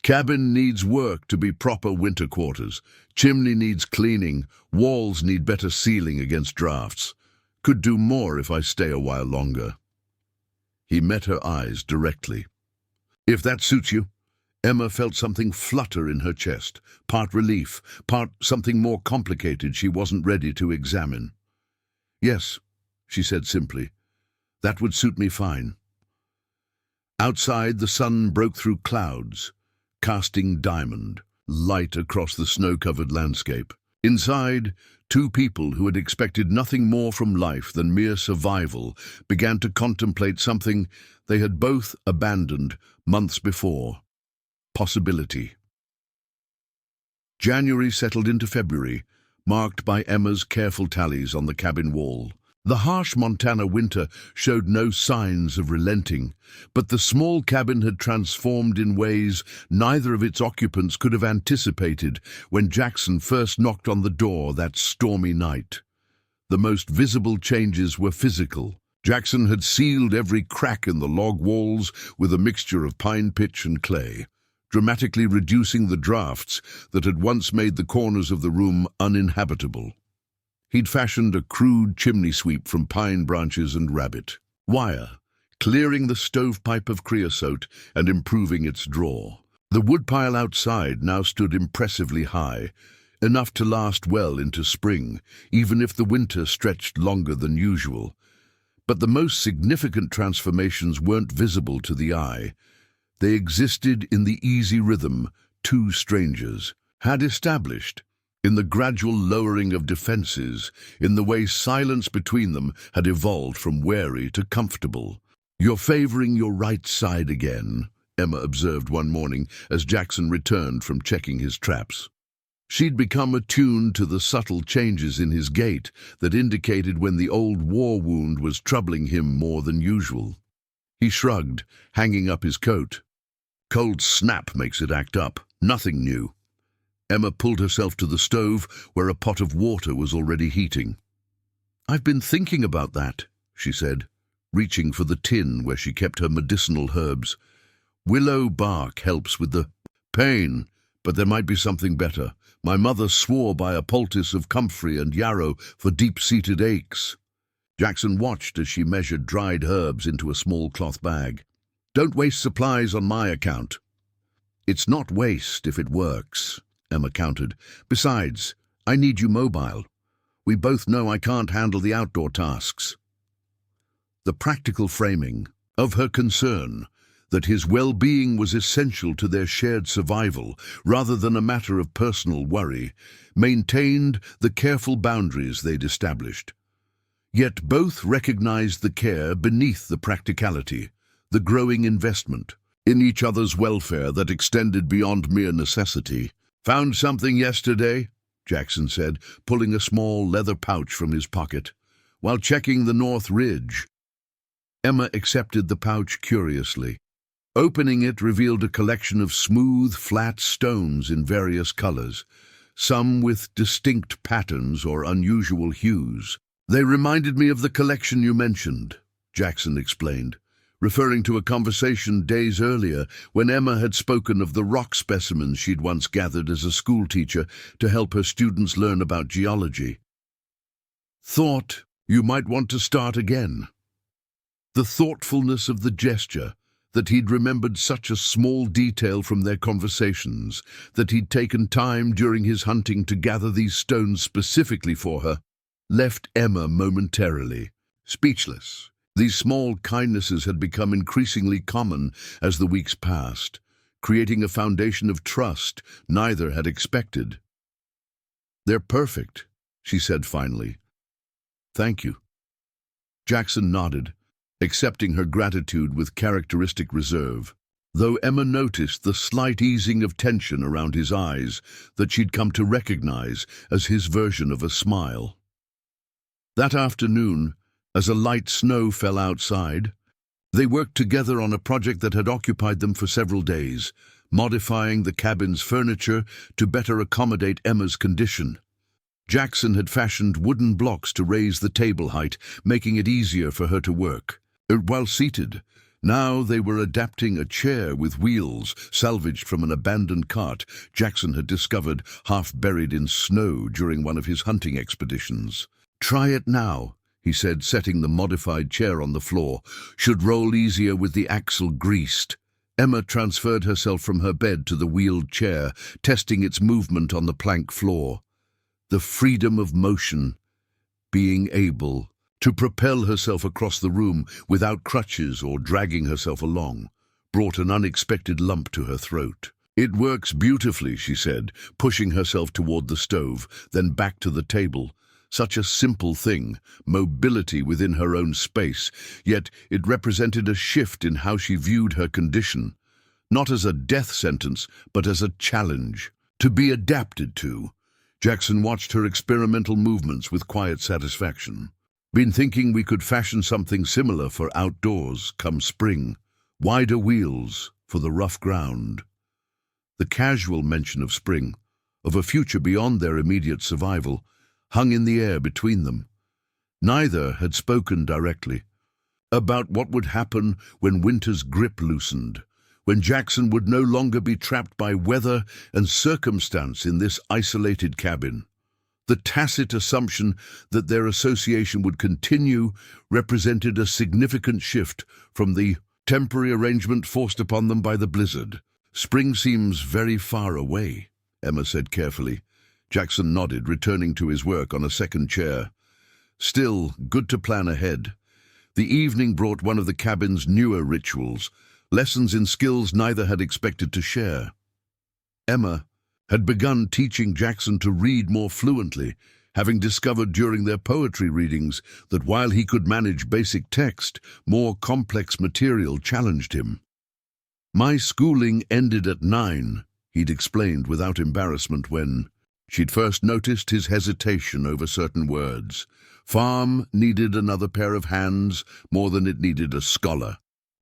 "Cabin needs work to be proper winter quarters. Chimney needs cleaning. Walls need better sealing against drafts. Could do more if I stay a while longer." He met her eyes directly. "If that suits you." Emma felt something flutter in her chest, part relief, part something more complicated she wasn't ready to examine. "Yes," she said simply. "That would suit me fine." Outside, the sun broke through clouds, casting diamond light across the snow-covered landscape. Inside, two people who had expected nothing more from life than mere survival began to contemplate something they had both abandoned months before: possibility. January settled into February, marked by Emma's careful tallies on the cabin wall. The harsh Montana winter showed no signs of relenting, but the small cabin had transformed in ways neither of its occupants could have anticipated when Jackson first knocked on the door that stormy night. The most visible changes were physical. Jackson had sealed every crack in the log walls with a mixture of pine pitch and clay, dramatically reducing the drafts that had once made the corners of the room uninhabitable. He'd fashioned a crude chimney sweep from pine branches and rabbit wire, clearing the stovepipe of creosote and improving its draw. The woodpile outside now stood impressively high, enough to last well into spring, even if the winter stretched longer than usual. But the most significant transformations weren't visible to the eye. They existed in the easy rhythm two strangers had established, in the gradual lowering of defenses, in the way silence between them had evolved from wary to comfortable. "You're favoring your right side again," Emma observed one morning as Jackson returned from checking his traps. She'd become attuned to the subtle changes in his gait that indicated when the old war wound was troubling him more than usual. He shrugged, hanging up his coat. "Cold snap makes it act up. Nothing new." Emma pulled herself to the stove, where a pot of water was already heating. "I've been thinking about that," she said, reaching for the tin where she kept her medicinal herbs. "Willow bark helps with the pain, but there might be something better. My mother swore by a poultice of comfrey and yarrow for deep-seated aches." Jackson watched as she measured dried herbs into a small cloth bag. "Don't waste supplies on my account." "It's not waste if it works," Emma countered. "Besides, I need you mobile. We both know I can't handle the outdoor tasks." The practical framing of her concern, that his well-being was essential to their shared survival rather than a matter of personal worry, maintained the careful boundaries they'd established. Yet both recognized the care beneath the practicality, the growing investment in each other's welfare that extended beyond mere necessity. "Found something yesterday?" Jackson said, pulling a small leather pouch from his pocket. "While checking the North Ridge." Emma accepted the pouch curiously. Opening it revealed a collection of smooth, flat stones in various colors, some with distinct patterns or unusual hues. "They reminded me of the collection you mentioned," Jackson explained, referring to a conversation days earlier when Emma had spoken of the rock specimens she'd once gathered as a schoolteacher to help her students learn about geology. "Thought you might want to start again." The thoughtfulness of the gesture, that he'd remembered such a small detail from their conversations, that he'd taken time during his hunting to gather these stones specifically for her, left Emma momentarily speechless. These small kindnesses had become increasingly common as the weeks passed, creating a foundation of trust neither had expected. "They're perfect," she said finally. "Thank you." Jackson nodded, accepting her gratitude with characteristic reserve, though Emma noticed the slight easing of tension around his eyes that she'd come to recognize as his version of a smile. That afternoon, as a light snow fell outside, they worked together on a project that had occupied them for several days, modifying the cabin's furniture to better accommodate Emma's condition. Jackson had fashioned wooden blocks to raise the table height, making it easier for her to work. While seated, now they were adapting a chair with wheels salvaged from an abandoned cart Jackson had discovered half buried in snow during one of his hunting expeditions. "Try it now," he said, setting the modified chair on the floor. "Should roll easier with the axle greased." Emma transferred herself from her bed to the wheeled chair, testing its movement on the plank floor. The freedom of motion, being able to propel herself across the room without crutches or dragging herself along, brought an unexpected lump to her throat. "It works beautifully," she said, pushing herself toward the stove, then back to the table. Such a simple thing, mobility within her own space, yet it represented a shift in how she viewed her condition, not as a death sentence, but as a challenge, to be adapted to. Jackson watched her experimental movements with quiet satisfaction. "Been thinking we could fashion something similar for outdoors come spring. Wider wheels for the rough ground." The casual mention of spring, of a future beyond their immediate survival, hung in the air between them. Neither had spoken directly about what would happen when winter's grip loosened, when Jackson would no longer be trapped by weather and circumstance in this isolated cabin. The tacit assumption that their association would continue represented a significant shift from the temporary arrangement forced upon them by the blizzard. "Spring seems very far away," Emma said carefully. Jackson nodded, returning to his work on a second chair. Still, good to plan ahead. The evening brought one of the cabin's newer rituals, lessons in skills neither had expected to share. Emma had begun teaching Jackson to read more fluently, having discovered during their poetry readings that while he could manage basic text, more complex material challenged him. "My schooling ended at 9, he'd explained without embarrassment when she'd first noticed his hesitation over certain words. Farm needed another pair of hands more than it needed a scholar.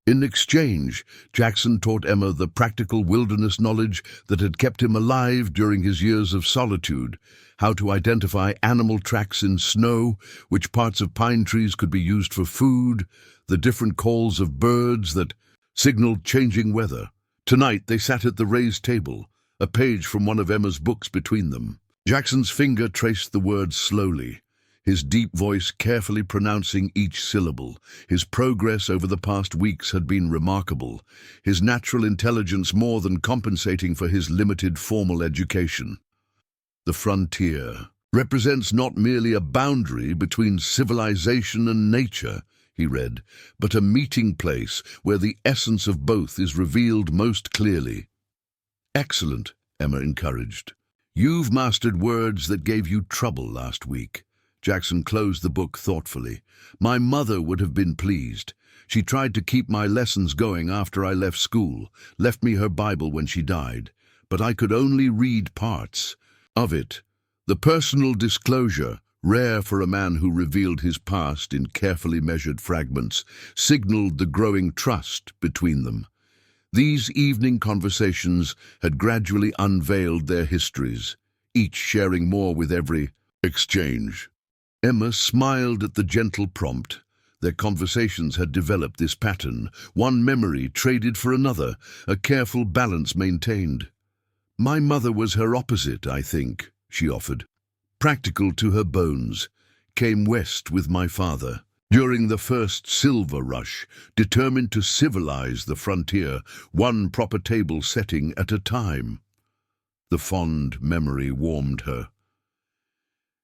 In exchange, Jackson taught Emma the practical wilderness knowledge that had kept him alive during his years of solitude, how to identify animal tracks in snow, which parts of pine trees could be used for food, the different calls of birds that signaled changing weather. Tonight they sat at the raised table, a page from one of Emma's books between them. Jackson's finger traced the words slowly, his deep voice carefully pronouncing each syllable. His progress over the past weeks had been remarkable, his natural intelligence more than compensating for his limited formal education. "The frontier represents not merely a boundary between civilization and nature," he read, "but a meeting place where the essence of both is revealed most clearly." "Excellent," Emma encouraged. "You've mastered words that gave you trouble last week." Jackson closed the book thoughtfully. "My mother would have been pleased. She tried to keep my lessons going after I left school, left me her Bible when she died, but I could only read parts of it. The personal disclosure, rare for a man who revealed his past in carefully measured fragments, signaled the growing trust between them. These evening conversations had gradually unveiled their histories, each sharing more with every exchange. Emma smiled at the gentle prompt, Their conversations had developed this pattern, one memory traded for another, a careful balance maintained. "My mother was her opposite, I think," she offered. "Practical to her bones. Came west with my father. During the first silver rush, determined to civilize the frontier, one proper table setting at a time." The fond memory warmed her.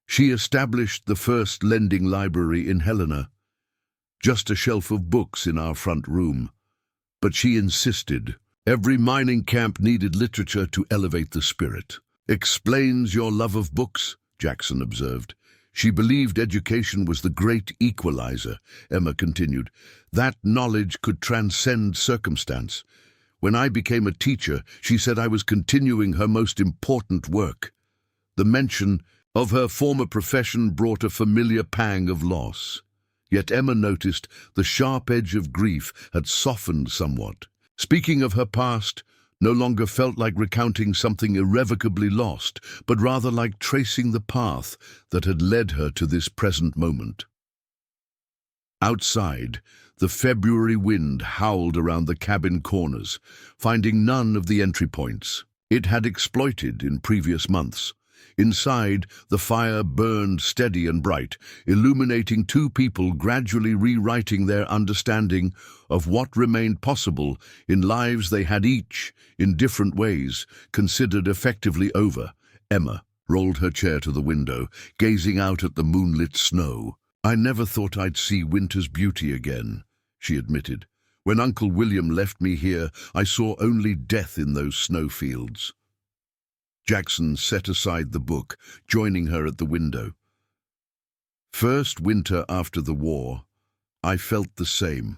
She established the first lending library in Helena, just a shelf of books in our front room. But she insisted. Every mining camp needed literature to elevate the spirit. "Explains your love of books," Jackson observed. "She believed education was the great equalizer," Emma continued. "That knowledge could transcend circumstance. When I became a teacher, she said I was continuing her most important work." The mention of her former profession brought a familiar pang of loss. Yet Emma noticed the sharp edge of grief had softened somewhat. Speaking of her past no longer felt like recounting something irrevocably lost, but rather like tracing the path that had led her to this present moment. Outside, the February wind howled around the cabin corners, finding none of the entry points it had exploited in previous months. Inside, the fire burned steady and bright, illuminating two people gradually rewriting their understanding of what remained possible in lives they had each, in different ways, considered effectively over. Emma rolled her chair to the window, gazing out at the moonlit snow. "I never thought I'd see winter's beauty again," she admitted. "When Uncle William left me here, I saw only death in those snowfields." Jackson set aside the book, joining her at the window. "First winter after the war, I felt the same.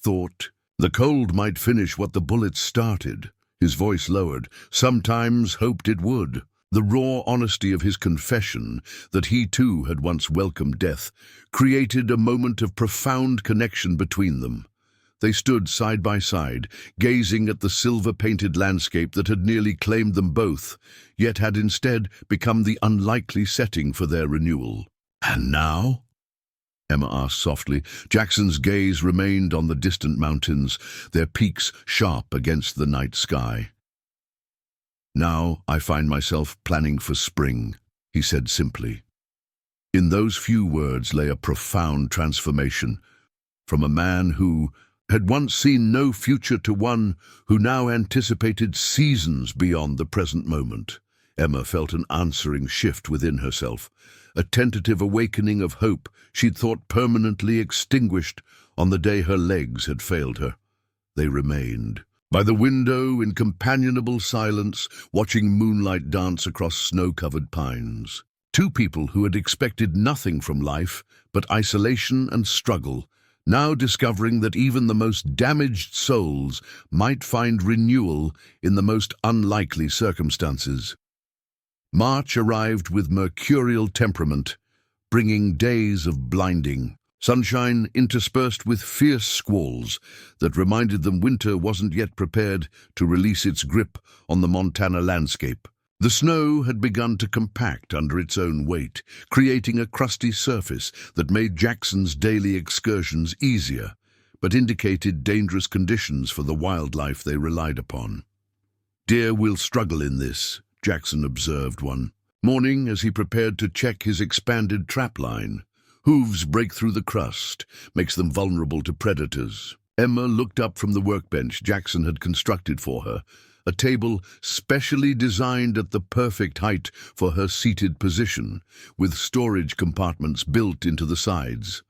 Thought the cold might finish what the bullets started." His voice lowered. "Sometimes hoped it would." The raw honesty of his confession, that he too had once welcomed death, created a moment of profound connection between them. They stood side by side, gazing at the silver-painted landscape that had nearly claimed them both, yet had instead become the unlikely setting for their renewal. "And now?" Emma asked softly. Jackson's gaze remained on the distant mountains, their peaks sharp against the night sky. "Now I find myself planning for spring," he said simply. In those few words lay a profound transformation, from a man who had once seen no future to one who now anticipated seasons beyond the present moment. Emma felt an answering shift within herself, a tentative awakening of hope she'd thought permanently extinguished on the day her legs had failed her. They remained. By the window, in companionable silence, watching moonlight dance across snow-covered pines. Two people who had expected nothing from life but isolation and struggle, now discovering that even the most damaged souls might find renewal in the most unlikely circumstances. March arrived with mercurial temperament, bringing days of blinding sunshine interspersed with fierce squalls that reminded them winter wasn't yet prepared to release its grip on the Montana landscape. The snow had begun to compact under its own weight, creating a crusty surface that made Jackson's daily excursions easier, but indicated dangerous conditions for the wildlife they relied upon. "Deer will struggle in this," Jackson observed one morning as he prepared to check his expanded trapline. "Hooves break through the crust, makes them vulnerable to predators." Emma looked up from the workbench Jackson had constructed for her, a table specially designed at the perfect height for her seated position, with storage compartments built into the sides.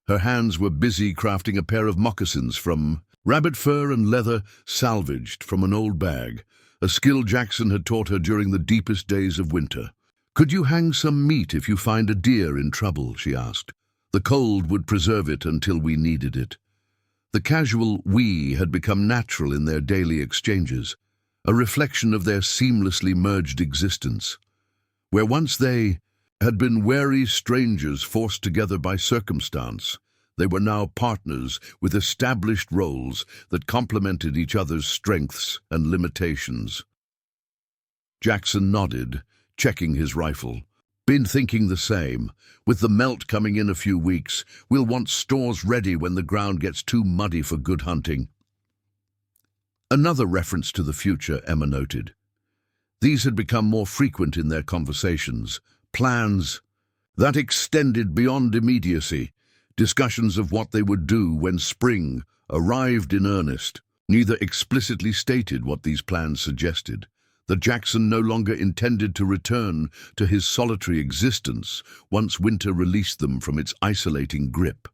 Her hands were busy crafting a pair of moccasins from rabbit fur and leather salvaged from an old bag, a skill Jackson had taught her during the deepest days of winter. "Could you hang some meat if you find a deer in trouble?" she asked. "The cold would preserve it until we needed it." The casual "we" had become natural in their daily exchanges, a reflection of their seamlessly merged existence. Where once they had been wary strangers forced together by circumstance, they were now partners with established roles that complemented each other's strengths and limitations. Jackson nodded, checking his rifle. Been thinking the same. With the melt coming in a few weeks, we'll want stores ready when the ground gets too muddy for good hunting. Another reference to the future, Emma noted. These had become more frequent in their conversations. Plans that extended beyond immediacy. Discussions of what they would do when spring arrived in earnest. Neither explicitly stated what these plans suggested. That Jackson no longer intended to return to his solitary existence once winter released them from its isolating grip.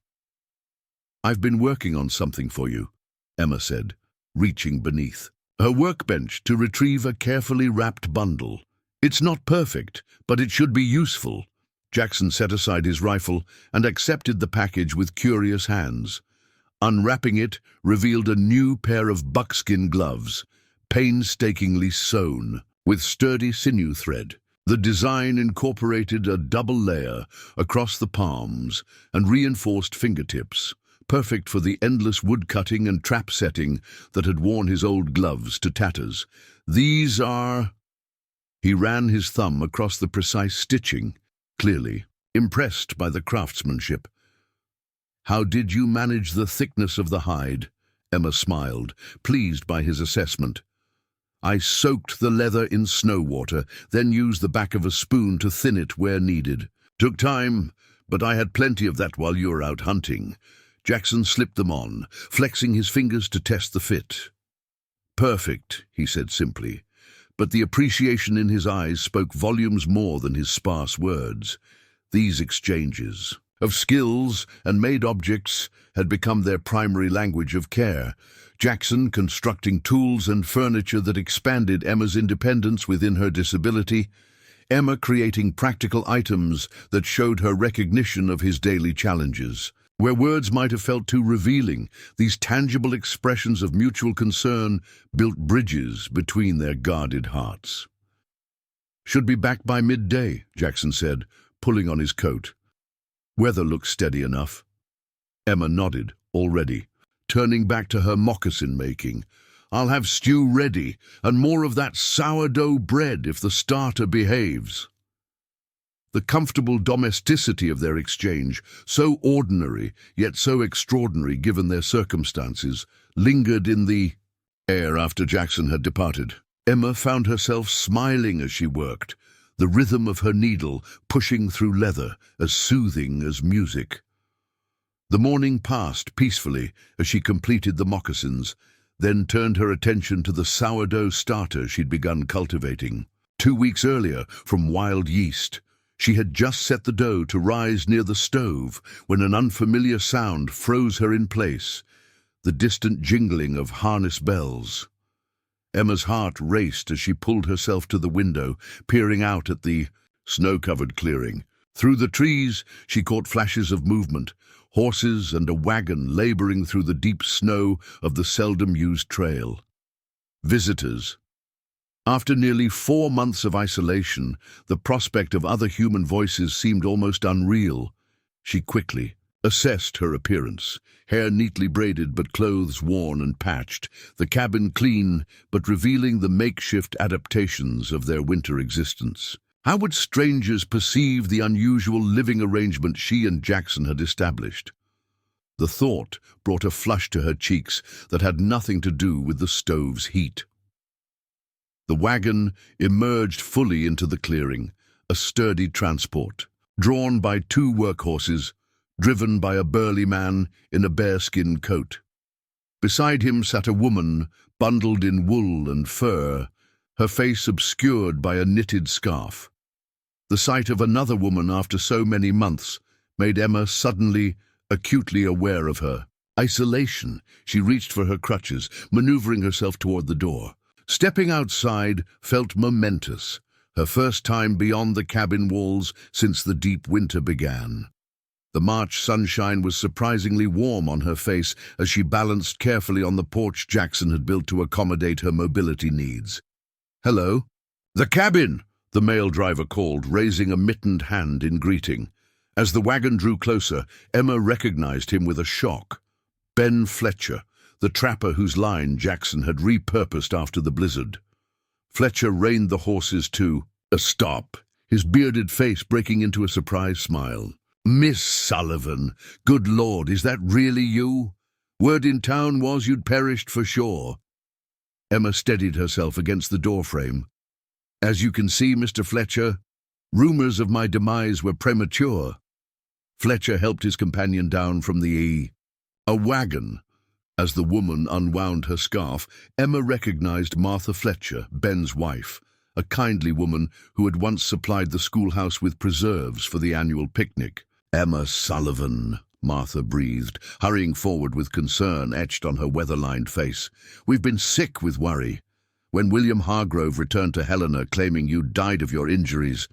"I've been working on something for you," Emma said, reaching beneath her workbench to retrieve a carefully wrapped bundle. "It's not perfect, but it should be useful." Jackson set aside his rifle and accepted the package with curious hands. Unwrapping it revealed a new pair of buckskin gloves, painstakingly sewn with sturdy sinew thread. The design incorporated a double layer across the palms and reinforced fingertips, perfect for the endless woodcutting and trap setting that had worn his old gloves to tatters. "These are—" He ran his thumb across the precise stitching, clearly impressed by the craftsmanship. "How did you manage the thickness of the hide?" Emma smiled, pleased by his assessment. "I soaked the leather in snow water, then used the back of a spoon to thin it where needed. Took time, but I had plenty of that while you were out hunting." Jackson slipped them on, flexing his fingers to test the fit. "Perfect," he said simply, but the appreciation in his eyes spoke volumes more than his sparse words. These exchanges of skills and made objects had become their primary language of care. Jackson constructing tools and furniture that expanded Emma's independence within her disability, Emma creating practical items that showed her recognition of his daily challenges. Where words might have felt too revealing, these tangible expressions of mutual concern built bridges between their guarded hearts. "Should be back by midday," Jackson said, pulling on his coat. "Weather looks steady enough." Emma nodded, already, turning back to her moccasin making. "I'll have stew ready, and more of that sourdough bread if the starter behaves." The comfortable domesticity of their exchange, so ordinary yet so extraordinary given their circumstances, lingered in the air after Jackson had departed. Emma found herself smiling as she worked, the rhythm of her needle pushing through leather, as soothing as music. The morning passed peacefully as she completed the moccasins, then turned her attention to the sourdough starter she'd begun cultivating. 2 weeks earlier, from wild yeast, she had just set the dough to rise near the stove when an unfamiliar sound froze her in place, the distant jingling of harness bells. Emma's heart raced as she pulled herself to the window, peering out at the snow-covered clearing. Through the trees, she caught flashes of movement, horses and a wagon laboring through the deep snow of the seldom-used trail. Visitors. After nearly 4 months of isolation, the prospect of other human voices seemed almost unreal. She quickly assessed her appearance, hair neatly braided but clothes worn and patched, the cabin clean but revealing the makeshift adaptations of their winter existence. How would strangers perceive the unusual living arrangement she and Jackson had established? The thought brought a flush to her cheeks that had nothing to do with the stove's heat. The wagon emerged fully into the clearing, a sturdy transport, drawn by 2 workhorses, driven by a burly man in a bearskin coat. Beside him sat a woman, bundled in wool and fur, her face obscured by a knitted scarf. The sight of another woman after so many months made Emma suddenly, acutely aware of her isolation. She reached for her crutches, maneuvering herself toward the door. Stepping outside felt momentous, her first time beyond the cabin walls since the deep winter began. The March sunshine was surprisingly warm on her face as she balanced carefully on the porch Jackson had built to accommodate her mobility needs. "Hello?" "The cabin!" the male driver called, raising a mittened hand in greeting. As the wagon drew closer, Emma recognized him with a shock. Ben Fletcher, the trapper whose line Jackson had repurposed after the blizzard. Fletcher reined the horses to a stop. his bearded face breaking into a surprised smile. "Miss Sullivan, good Lord, is that really you? Word in town was you'd perished for sure." Emma steadied herself against the doorframe. "As you can see, Mr. Fletcher, rumors of my demise were premature." Fletcher helped his companion down from a wagon. As the woman unwound her scarf, Emma recognized Martha Fletcher, Ben's wife, a kindly woman who had once supplied the schoolhouse with preserves for the annual picnic. "Emma Sullivan," Martha breathed, hurrying forward with concern etched on her weather-lined face. "We've been sick with worry. When William Hargrove returned to Helena claiming you'd died of your injuries,"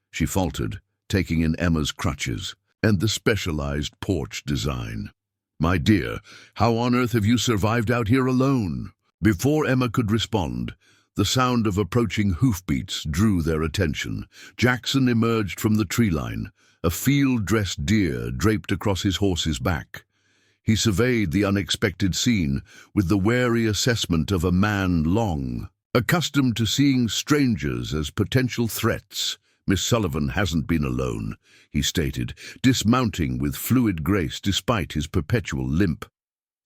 she faltered, taking in Emma's crutches, "and the specialized porch design. My dear, how on earth have you survived out here alone?" Before Emma could respond, the sound of approaching hoofbeats drew their attention. Jackson emerged from the tree line, a field-dressed deer draped across his horse's back. He surveyed the unexpected scene with the wary assessment of a man long accustomed to seeing strangers as potential threats. "Miss Sullivan hasn't been alone," he stated, dismounting with fluid grace despite his perpetual limp.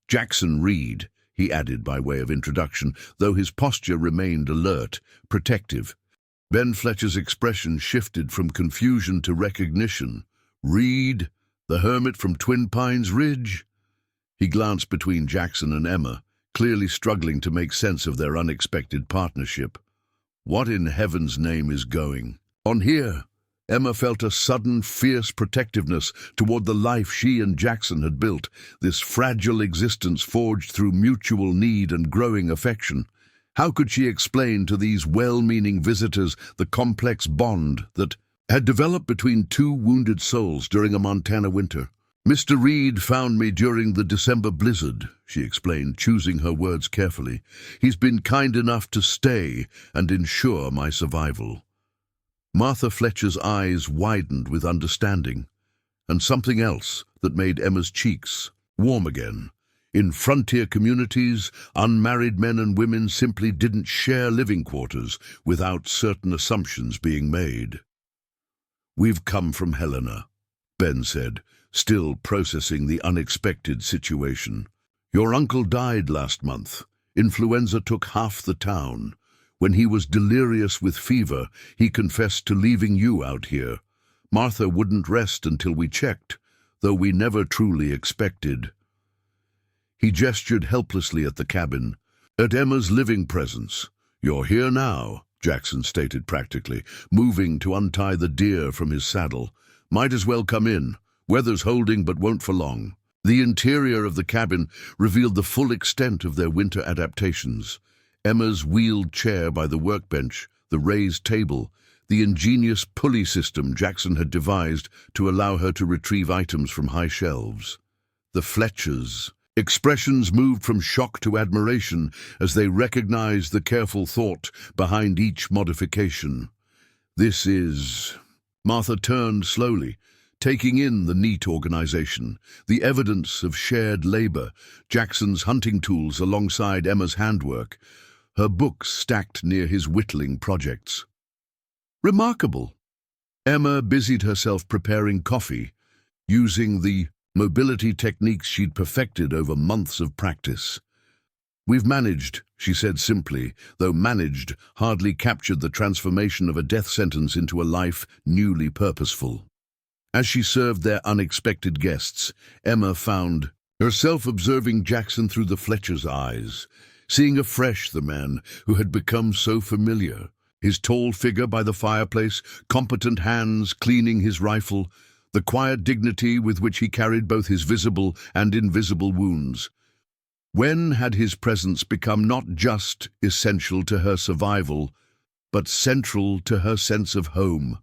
"Jackson Reed," he added by way of introduction, though his posture remained alert, protective. Ben Fletcher's expression shifted from confusion to recognition. "Reed, the hermit from Twin Pines Ridge?" He glanced between Jackson and Emma, clearly struggling to make sense of their unexpected partnership. "What in heaven's name is going on here?" Emma felt a sudden, fierce protectiveness toward the life she and Jackson had built, this fragile existence forged through mutual need and growing affection. How could she explain to these well-meaning visitors the complex bond that had developed between two wounded souls during a Montana winter? "Mr. Reed found me during the December blizzard," she explained, choosing her words carefully. "He's been kind enough to stay and ensure my survival." Martha Fletcher's eyes widened with understanding, and something else that made Emma's cheeks warm again. In frontier communities, unmarried men and women simply didn't share living quarters without certain assumptions being made. "We've come from Helena," Ben said, still processing the unexpected situation. "Your uncle died last month. Influenza took half the town. When he was delirious with fever, he confessed to leaving you out here. Martha wouldn't rest until we checked, though we never truly expected." He gestured helplessly at the cabin, at Emma's living presence. "You're here now," Jackson stated practically, moving to untie the deer from his saddle. "Might as well come in. Weather's holding but won't for long." The interior of the cabin revealed the full extent of their winter adaptations. Emma's wheeled chair by the workbench, the raised table, the ingenious pulley system Jackson had devised to allow her to retrieve items from high shelves. The Fletchers' expressions moved from shock to admiration as they recognized the careful thought behind each modification. "This is—" Martha turned slowly, taking in the neat organization, the evidence of shared labor, Jackson's hunting tools alongside Emma's handwork, her books stacked near his whittling projects. "Remarkable." Emma busied herself preparing coffee, using the mobility techniques she'd perfected over months of practice. "We've managed," she said simply, though managed hardly captured the transformation of a death sentence into a life newly purposeful. As she served their unexpected guests, Emma found herself observing Jackson through the Fletcher's eyes, seeing afresh the man who had become so familiar, his tall figure by the fireplace, competent hands cleaning his rifle, the quiet dignity with which he carried both his visible and invisible wounds. When had his presence become not just essential to her survival, but central to her sense of home?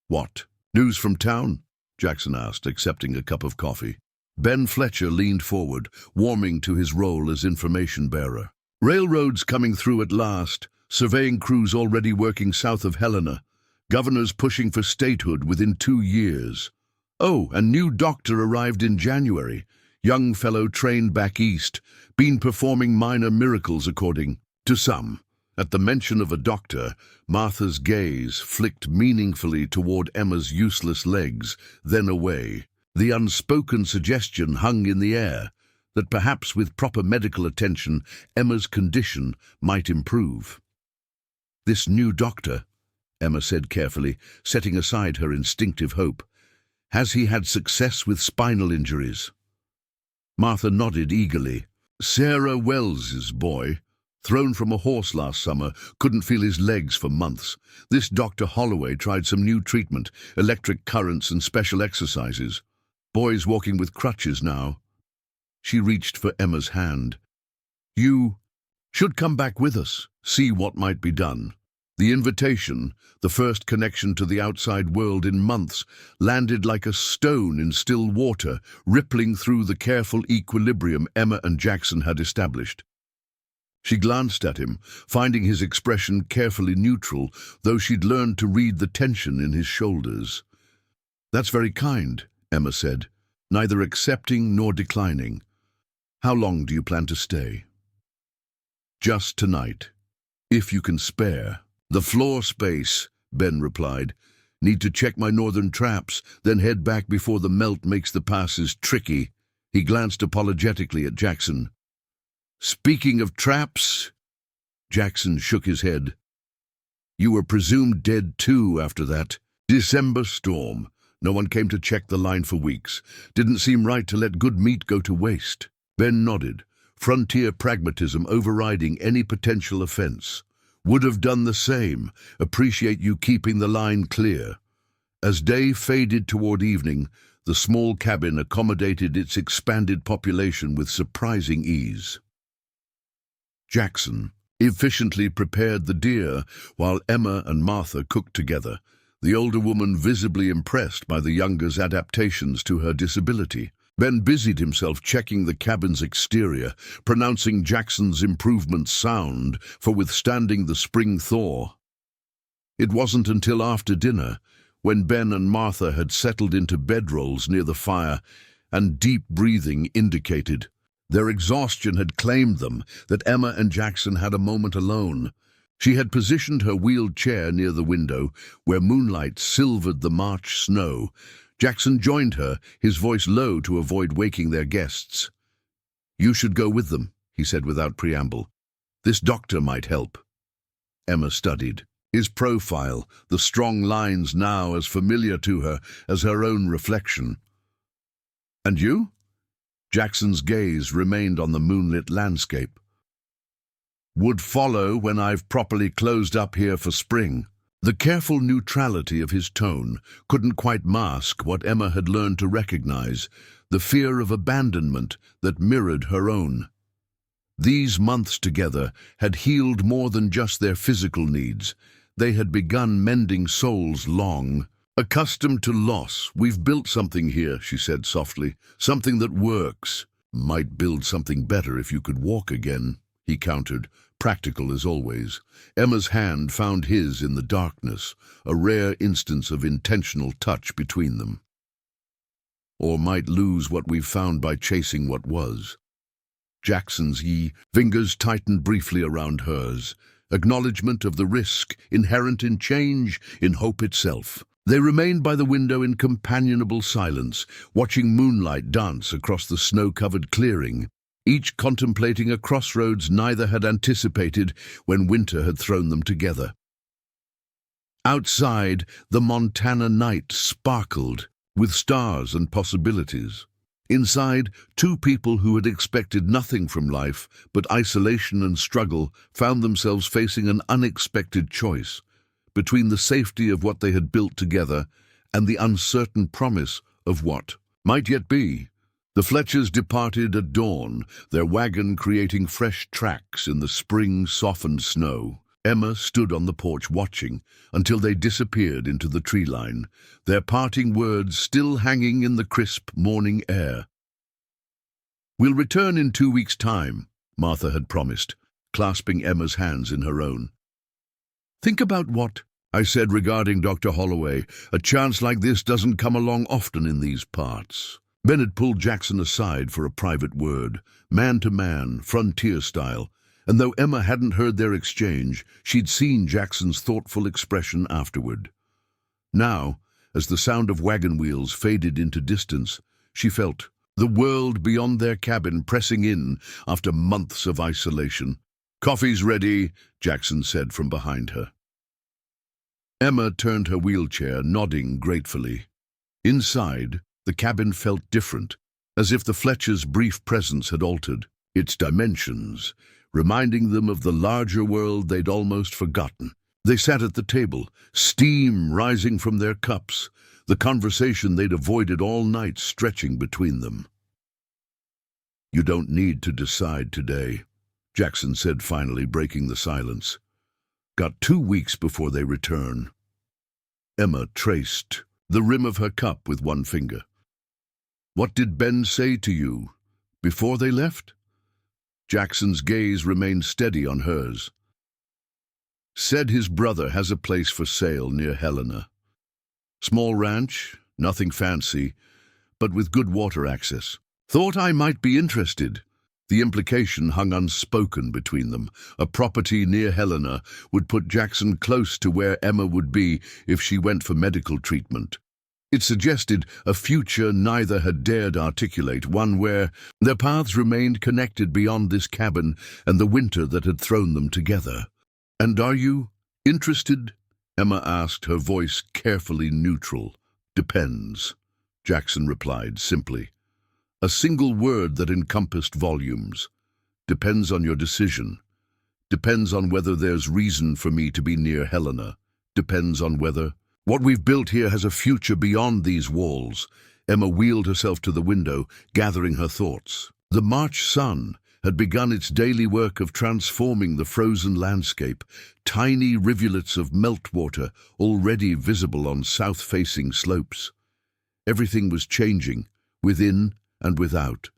"What? News from town?" Jackson asked, accepting a cup of coffee. Ben Fletcher leaned forward, warming to his role as information bearer. "Railroads coming through at last, surveying crews already working south of Helena, governors pushing for statehood within 2 years. Oh, and new doctor arrived in January, young fellow trained back east, been performing minor miracles according to some, At the mention of a doctor, Martha's gaze flicked meaningfully toward Emma's useless legs, then away. The unspoken suggestion hung in the air that perhaps with proper medical attention, Emma's condition might improve. "This new doctor," Emma said carefully, setting aside her instinctive hope, "has he had success with spinal injuries?" Martha nodded eagerly. "Sarah Wells's boy, thrown from a horse last summer, couldn't feel his legs for months. This Dr. Holloway tried some new treatment, electric currents and special exercises. Boy's walking with crutches now." She reached for Emma's hand. "You should come back with us, see what might be done." The invitation, the first connection to the outside world in months, landed like a stone in still water, rippling through the careful equilibrium Emma and Jackson had established. She glanced at him, finding his expression carefully neutral, though she'd learned to read the tension in his shoulders. "That's very kind," Emma said, neither accepting nor declining. "How long do you plan to stay?" "Just tonight, if you can spare." "The floor space," Ben replied. "Need to check my northern traps, then head back before the melt makes the passes tricky." He glanced apologetically at Jackson. "Speaking of traps," Jackson shook his head. "You were presumed dead too after that December storm. No one came to check the line for weeks. Didn't seem right to let good meat go to waste." Ben nodded, frontier pragmatism overriding any potential offense. "Would have done the same. Appreciate you keeping the line clear." As day faded toward evening, the small cabin accommodated its expanded population with surprising ease. Jackson efficiently prepared the deer while Emma and Martha cooked together, the older woman visibly impressed by the younger's adaptations to her disability. Ben busied himself checking the cabin's exterior, pronouncing Jackson's improvements sound for withstanding the spring thaw. It wasn't until after dinner, when Ben and Martha had settled into bedrolls near the fire and deep breathing indicated their exhaustion had claimed them, that Emma and Jackson had a moment alone. She had positioned her wheeled chair near the window, where moonlight silvered the March snow. Jackson joined her, his voice low to avoid waking their guests. "You should go with them," he said without preamble. "This doctor might help." Emma studied his profile, the strong lines now as familiar to her as her own reflection. "And you?" Jackson's gaze remained on the moonlit landscape. "Would follow when I've properly closed up here for spring." The careful neutrality of his tone couldn't quite mask what Emma had learned to recognize, the fear of abandonment that mirrored her own. These months together had healed more than just their physical needs. They had begun mending souls long. "Accustomed to loss, we've built something here," she said softly. "Something that works." "Might build something better if you could walk again," he countered, practical as always. Emma's hand found his in the darkness, a rare instance of intentional touch between them. "Or might lose what we've found by chasing what was." Jackson's fingers tightened briefly around hers, acknowledgement of the risk inherent in change, in hope itself. They remained by the window in companionable silence, watching moonlight dance across the snow-covered clearing, each contemplating a crossroads neither had anticipated when winter had thrown them together. Outside, the Montana night sparkled with stars and possibilities. Inside, two people who had expected nothing from life but isolation and struggle found themselves facing an unexpected choice between the safety of what they had built together and the uncertain promise of what might yet be. The Fletchers departed at dawn, their wagon creating fresh tracks in the spring-softened snow. Emma stood on the porch watching until they disappeared into the tree line, their parting words still hanging in the crisp morning air. "We'll return in 2 weeks' time," Martha had promised, clasping Emma's hands in her own. "Think about what I said regarding Dr. Holloway. A chance like this doesn't come along often in these parts." Ben had pulled Jackson aside for a private word, man to man, frontier style. And though Emma hadn't heard their exchange, she'd seen Jackson's thoughtful expression afterward. Now, as the sound of wagon wheels faded into distance, she felt the world beyond their cabin pressing in after months of isolation. "Coffee's ready," Jackson said from behind her. Emma turned her wheelchair, nodding gratefully. Inside, the cabin felt different, as if the Fletchers' brief presence had altered its dimensions, reminding them of the larger world they'd almost forgotten. They sat at the table, steam rising from their cups, the conversation they'd avoided all night stretching between them. "You don't need to decide today," Jackson said finally, breaking the silence. "Got 2 weeks before they return." Emma traced the rim of her cup with one finger. "What did Ben say to you before they left?" Jackson's gaze remained steady on hers. "Said his brother has a place for sale near Helena. Small ranch, nothing fancy, but with good water access. Thought I might be interested." The implication hung unspoken between them. A property near Helena would put Jackson close to where Emma would be if she went for medical treatment. It suggested a future neither had dared articulate, one where their paths remained connected beyond this cabin and the winter that had thrown them together. "And are you interested?" Emma asked, her voice carefully neutral. "Depends," Jackson replied simply. A single word that encompassed volumes. "Depends on your decision. Depends on whether there's reason for me to be near Helena. Depends on whether what we've built here has a future beyond these walls." Emma wheeled herself to the window, gathering her thoughts. The March sun had begun its daily work of transforming the frozen landscape, tiny rivulets of meltwater already visible on south-facing slopes. Everything was changing, within and without.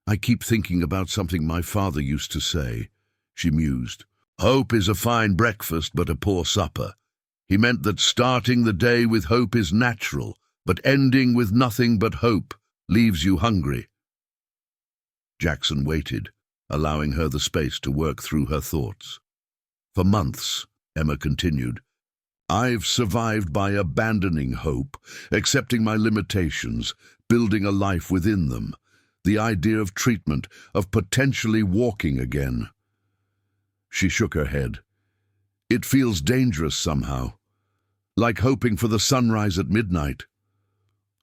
"I keep thinking about something my father used to say," she mused. "Hope is a fine breakfast but a poor supper. He meant that starting the day with hope is natural, but ending with nothing but hope leaves you hungry." Jackson waited, allowing her the space to work through her thoughts. "For months," Emma continued, "I've survived by abandoning hope, accepting my limitations, building a life within them. The idea of treatment, of potentially walking again." She shook her head. "It feels dangerous somehow, like hoping for the sunrise at midnight."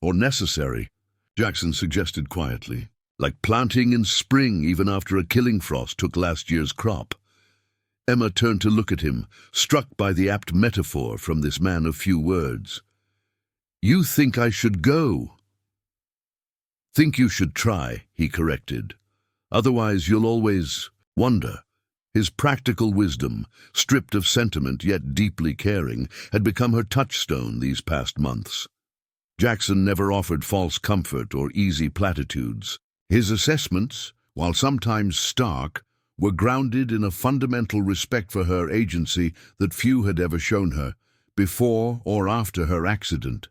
"Or necessary," Jackson suggested quietly. "Like planting in spring even after a killing frost took last year's crop." Emma turned to look at him, struck by the apt metaphor from this man of few words. "You think I should go?" "Think you should try," he corrected. "Otherwise you'll always wonder." His practical wisdom, stripped of sentiment yet deeply caring, had become her touchstone these past months. Jackson never offered false comfort or easy platitudes. His assessments, while sometimes stark, were grounded in a fundamental respect for her agency that few had ever shown her, before or after her accident.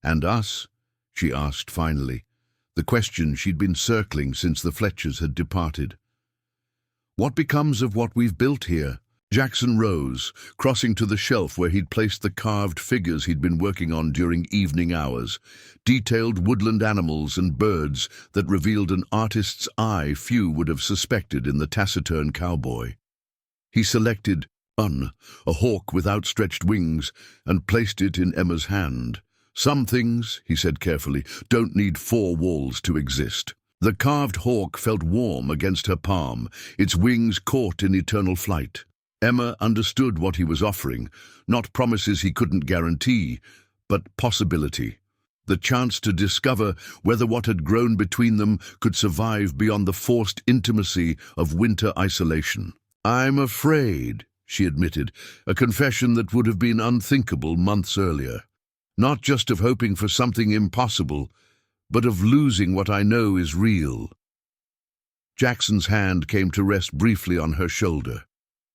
"And us?" she asked finally, the question she'd been circling since the Fletchers had departed. "What becomes of what we've built here?" Jackson rose, crossing to the shelf where he'd placed the carved figures he'd been working on during evening hours, detailed woodland animals and birds that revealed an artist's eye few would have suspected in the taciturn cowboy. He selected a hawk with outstretched wings, and placed it in Emma's hand. "Some things," he said carefully, "don't need 4 walls to exist." The carved hawk felt warm against her palm, its wings caught in eternal flight. Emma understood what he was offering, not promises he couldn't guarantee, but possibility. The chance to discover whether what had grown between them could survive beyond the forced intimacy of winter isolation. "I'm afraid," she admitted, a confession that would have been unthinkable months earlier. "Not just of hoping for something impossible, but of losing what I know is real." Jackson's hand came to rest briefly on her shoulder,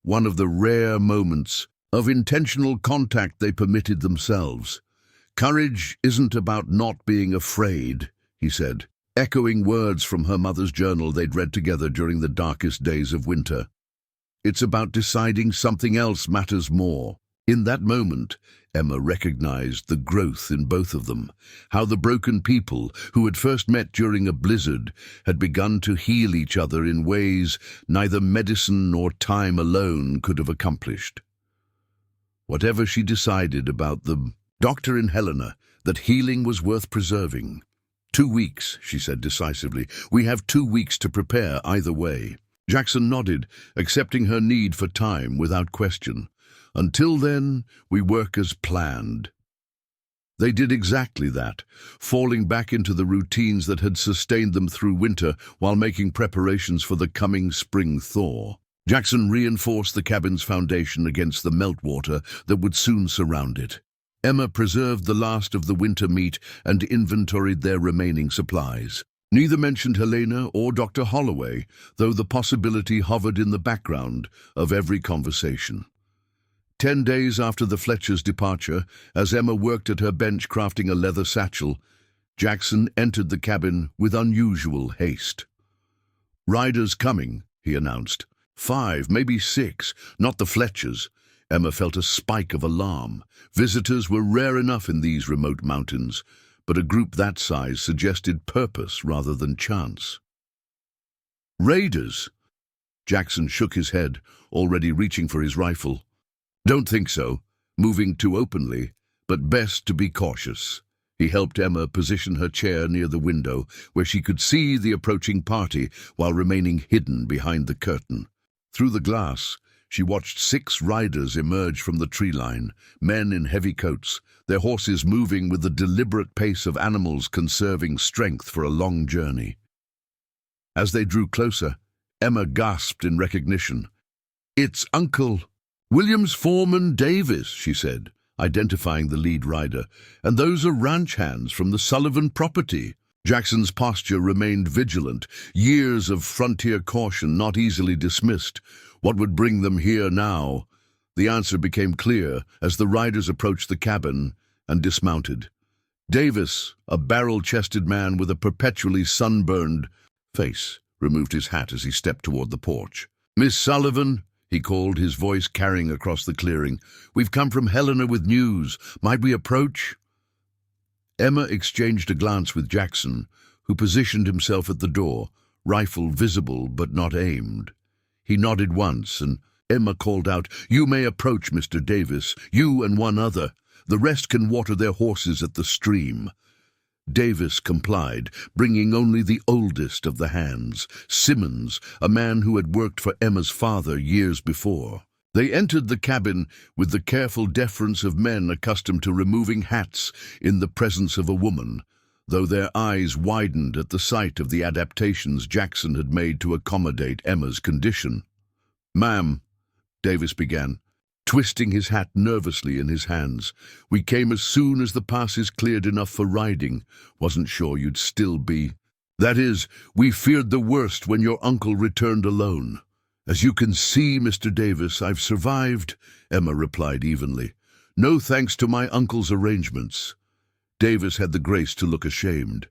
one of the rare moments of intentional contact they permitted themselves. "Courage isn't about not being afraid," he said. echoing words from her mother's journal they'd read together during the darkest days of winter. It's about deciding something else matters more. In that moment, Emma recognized the growth in both of them, how the broken people, who had first met during a blizzard, had begun to heal each other in ways neither medicine nor time alone could have accomplished. Whatever she decided about them, Doctor and Helena, that healing was worth preserving. 2 weeks, she said decisively. We have 2 weeks to prepare either way. Jackson nodded, accepting her need for time without question. Until then, we work as planned. They did exactly that, falling back into the routines that had sustained them through winter while making preparations for the coming spring thaw. Jackson reinforced the cabin's foundation against the meltwater that would soon surround it. Emma preserved the last of the winter meat and inventoried their remaining supplies. Neither mentioned Helena or Dr. Holloway, though the possibility hovered in the background of every conversation. 10 days after the Fletchers' departure, as Emma worked at her bench crafting a leather satchel, Jackson entered the cabin with unusual haste. "Riders coming," he announced. 5, maybe 6, not the Fletchers. Emma felt a spike of alarm. Visitors were rare enough in these remote mountains, but a group that size suggested purpose rather than chance. "Raiders?" Jackson shook his head, already reaching for his rifle. "Don't think so. Moving too openly, but best to be cautious." He helped Emma position her chair near the window, where she could see the approaching party while remaining hidden behind the curtain. Through the glass, she watched 6 riders emerge from the tree line, men in heavy coats, their horses moving with the deliberate pace of animals conserving strength for a long journey. As they drew closer, Emma gasped in recognition. "It's Uncle William's Foreman Davis," she said, identifying the lead rider, "and those are ranch hands from the Sullivan property." Jackson's posture remained vigilant, years of frontier caution not easily dismissed. What would bring them here now? The answer became clear as the riders approached the cabin and dismounted. Davis, a barrel-chested man with a perpetually sunburned face, removed his hat as he stepped toward the porch. "Miss Sullivan," he called, his voice carrying across the clearing, "we've come from Helena with news. Might we approach?" Emma exchanged a glance with Jackson, who positioned himself at the door, rifle visible but not aimed. He nodded once, and Emma called out, "You may approach, Mr. Davis, you and one other. The rest can water their horses at the stream." Davis complied, bringing only the oldest of the hands, Simmons, a man who had worked for Emma's father years before. They entered the cabin with the careful deference of men accustomed to removing hats in the presence of a woman, though their eyes widened at the sight of the adaptations Jackson had made to accommodate Emma's condition. "Ma'am," Davis began, twisting his hat nervously in his hands, "we came as soon as the passes cleared enough for riding. Wasn't sure you'd still be. That is, we feared the worst when your uncle returned alone. As you can see, Mr. Davis, I've survived," Emma replied evenly. "No thanks to my uncle's arrangements." Davis had the grace to look ashamed.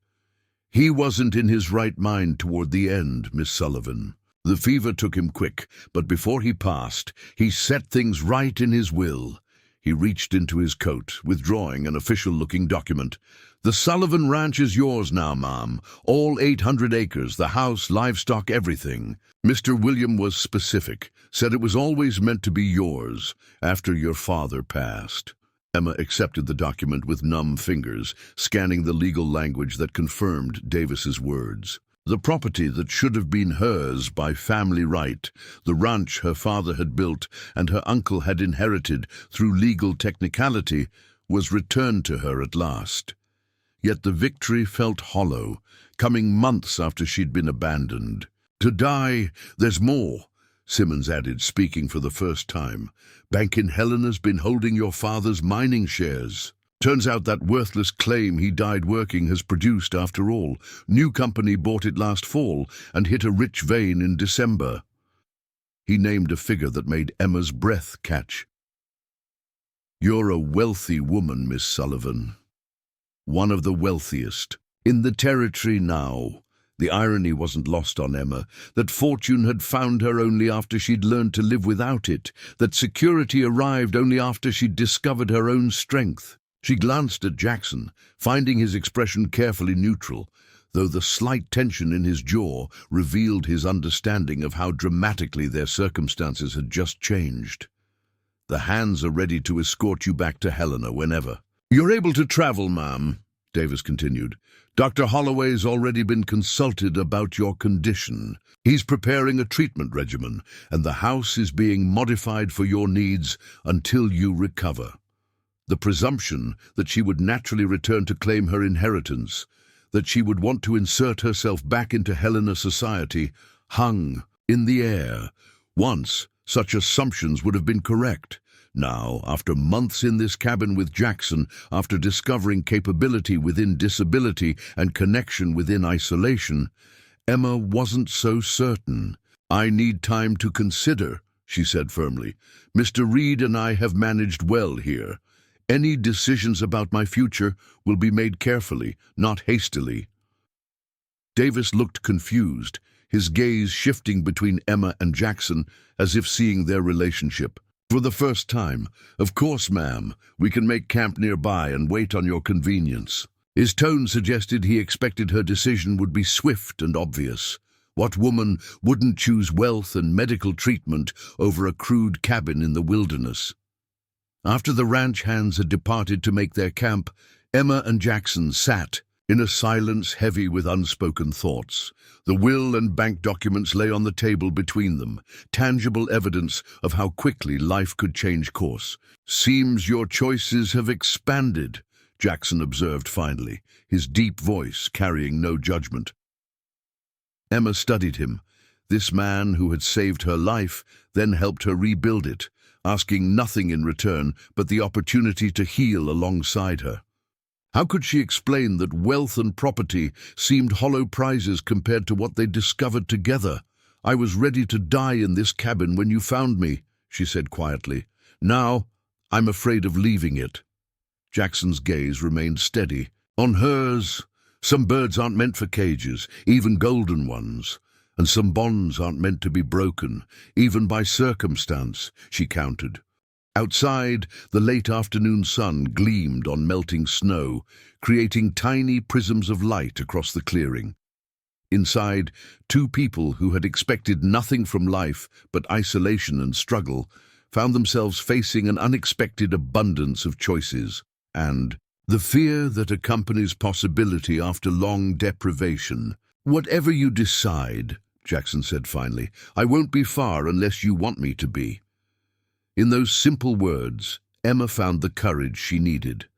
"He wasn't in his right mind toward the end, Miss Sullivan. The fever took him quick, but before he passed, he set things right in his will." He reached into his coat, withdrawing an official-looking document. "The Sullivan Ranch is yours now, ma'am. All 800 acres, the house, livestock, everything. Mr. William was specific, said it was always meant to be yours after your father passed." Emma accepted the document with numb fingers, scanning the legal language that confirmed Davis's words. The property that should have been hers by family right, the ranch her father had built and her uncle had inherited through legal technicality, was returned to her at last. Yet the victory felt hollow, coming months after she'd been abandoned. "To die, there's more," Simmons added, speaking for the first time. "Bank in Helena's been holding your father's mining shares. Turns out that worthless claim he died working has produced after all. New company bought it last fall and hit a rich vein in December." He named a figure that made Emma's breath catch. "You're a wealthy woman, Miss Sullivan. One of the wealthiest." In the territory now. The irony wasn't lost on Emma, that fortune had found her only after she'd learned to live without it, that security arrived only after she'd discovered her own strength. She glanced at Jackson, finding his expression carefully neutral, though the slight tension in his jaw revealed his understanding of how dramatically their circumstances had just changed. "The hands are ready to escort you back to Helena whenever." "You're able to travel, ma'am," Davis continued. "Dr. Holloway's already been consulted about your condition. He's preparing a treatment regimen, and the house is being modified for your needs until you recover." The presumption that she would naturally return to claim her inheritance, that she would want to insert herself back into Helena society, hung in the air. Once, such assumptions would have been correct. Now, after months in this cabin with Jackson, after discovering capability within disability and connection within isolation, Emma wasn't so certain. "I need time to consider," she said firmly. "Mr. Reed and I have managed well here. Any decisions about my future will be made carefully, not hastily." Davis looked confused, his gaze shifting between Emma and Jackson as if seeing their relationship. "For the first time, of course, ma'am, we can make camp nearby and wait on your convenience." His tone suggested he expected her decision would be swift and obvious. What woman wouldn't choose wealth and medical treatment over a crude cabin in the wilderness? After the ranch hands had departed to make their camp, Emma and Jackson sat in a silence heavy with unspoken thoughts. The will and bank documents lay on the table between them, tangible evidence of how quickly life could change course. "Seems your choices have expanded," Jackson observed finally, his deep voice carrying no judgment. Emma studied him. This man who had saved her life, then helped her rebuild it, asking nothing in return but the opportunity to heal alongside her. How could she explain that wealth and property seemed hollow prizes compared to what they'd discovered together? "I was ready to die in this cabin when you found me," she said quietly. "Now, I'm afraid of leaving it." Jackson's gaze remained steady. On hers, "Some birds aren't meant for cages, even golden ones. And some bonds aren't meant to be broken, even by circumstance," she countered. Outside, the late afternoon sun gleamed on melting snow, creating tiny prisms of light across the clearing. Inside, two people who had expected nothing from life but isolation and struggle found themselves facing an unexpected abundance of choices, and the fear that accompanies possibility after long deprivation. "Whatever you decide," Jackson said finally, "I won't be far unless you want me to be." In those simple words, Emma found the courage she needed.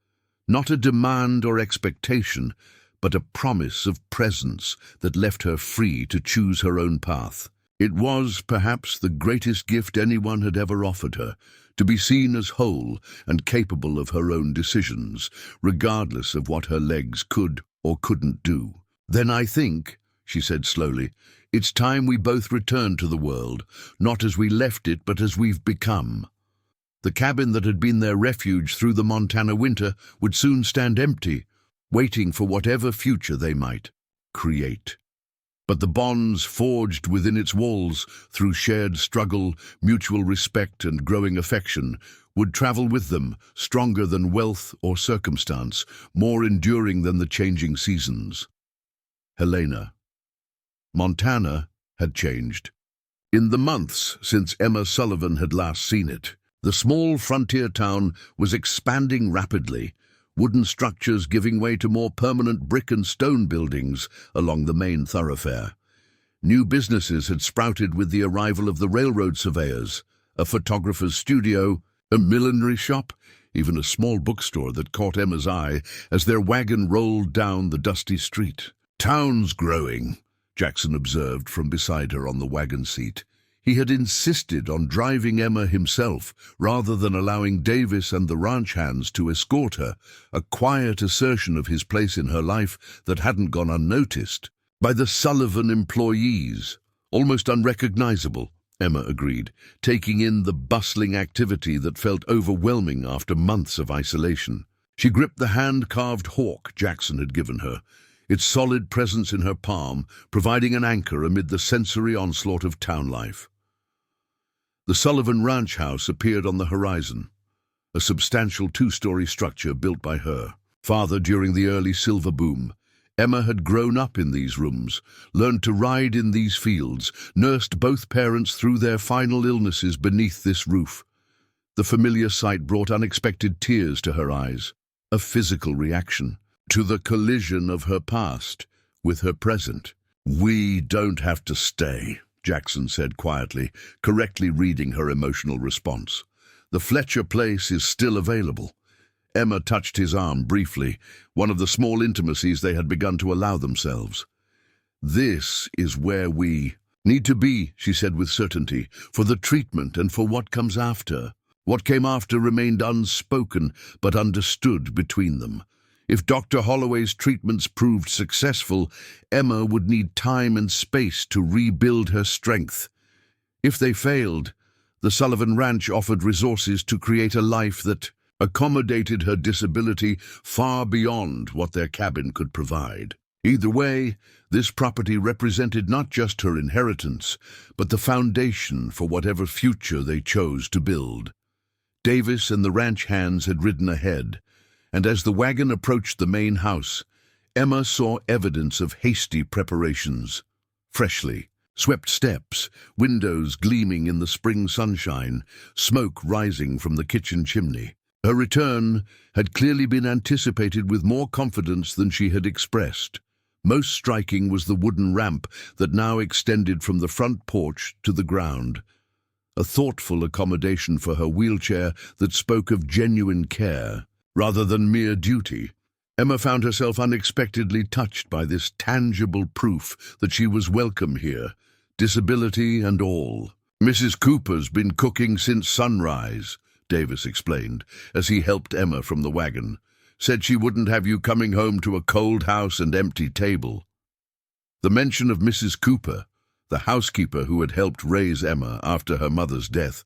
Not a demand or expectation, but a promise of presence that left her free to choose her own path. It was, perhaps, the greatest gift anyone had ever offered her, to be seen as whole and capable of her own decisions, regardless of what her legs could or couldn't do. "Then I think," she said slowly, "it's time we both return to the world, not as we left it, but as we've become." The cabin that had been their refuge through the Montana winter would soon stand empty, waiting for whatever future they might create. But the bonds forged within its walls through shared struggle, mutual respect, and growing affection would travel with them, stronger than wealth or circumstance, more enduring than the changing seasons. Helena. Montana had changed. In the months since Emma Sullivan had last seen it, the small frontier town was expanding rapidly, wooden structures giving way to more permanent brick and stone buildings along the main thoroughfare. New businesses had sprouted with the arrival of the railroad surveyors, a photographer's studio, a millinery shop, even a small bookstore that caught Emma's eye as their wagon rolled down the dusty street. "Town's growing," Jackson observed from beside her on the wagon seat. He had insisted on driving Emma himself, rather than allowing Davis and the ranch hands to escort her, a quiet assertion of his place in her life that hadn't gone unnoticed. "By the Sullivan employees. Almost unrecognizable," Emma agreed, taking in the bustling activity that felt overwhelming after months of isolation. She gripped the hand-carved hawk Jackson had given her. its solid presence in her palm providing an anchor amid the sensory onslaught of town life. The Sullivan Ranch house appeared on the horizon, a substantial two-story structure built by her father during the early silver boom. Emma had grown up in these rooms, learned to ride in these fields, nursed both parents through their final illnesses beneath this roof. The familiar sight brought unexpected tears to her eyes, a physical reaction to the collision of her past with her present. "We don't have to stay," Jackson said quietly, correctly reading her emotional response. "The Fletcher place is still available." Emma touched his arm briefly, one of the small intimacies they had begun to allow themselves. "This is where we need to be," she said with certainty, "for the treatment and for what comes after." What came after remained unspoken but understood between them. If Dr. Holloway's treatments proved successful, Emma would need time and space to rebuild her strength. If they failed, the Sullivan Ranch offered resources to create a life that accommodated her disability far beyond what their cabin could provide. Either way, this property represented not just her inheritance, but the foundation for whatever future they chose to build. Davis and the ranch hands had ridden ahead, and as the wagon approached the main house, Emma saw evidence of hasty preparations. Freshly swept steps, windows gleaming in the spring sunshine, smoke rising from the kitchen chimney. Her return had clearly been anticipated with more confidence than she had expressed. Most striking was the wooden ramp that now extended from the front porch to the ground, a thoughtful accommodation for her wheelchair that spoke of genuine care rather than mere duty. Emma found herself unexpectedly touched by this tangible proof that she was welcome here, disability and all. "Mrs. Cooper's been cooking since sunrise," Davis explained, as he helped Emma from the wagon. "Said she wouldn't have you coming home to a cold house and empty table." The mention of Mrs. Cooper, the housekeeper who had helped raise Emma after her mother's death,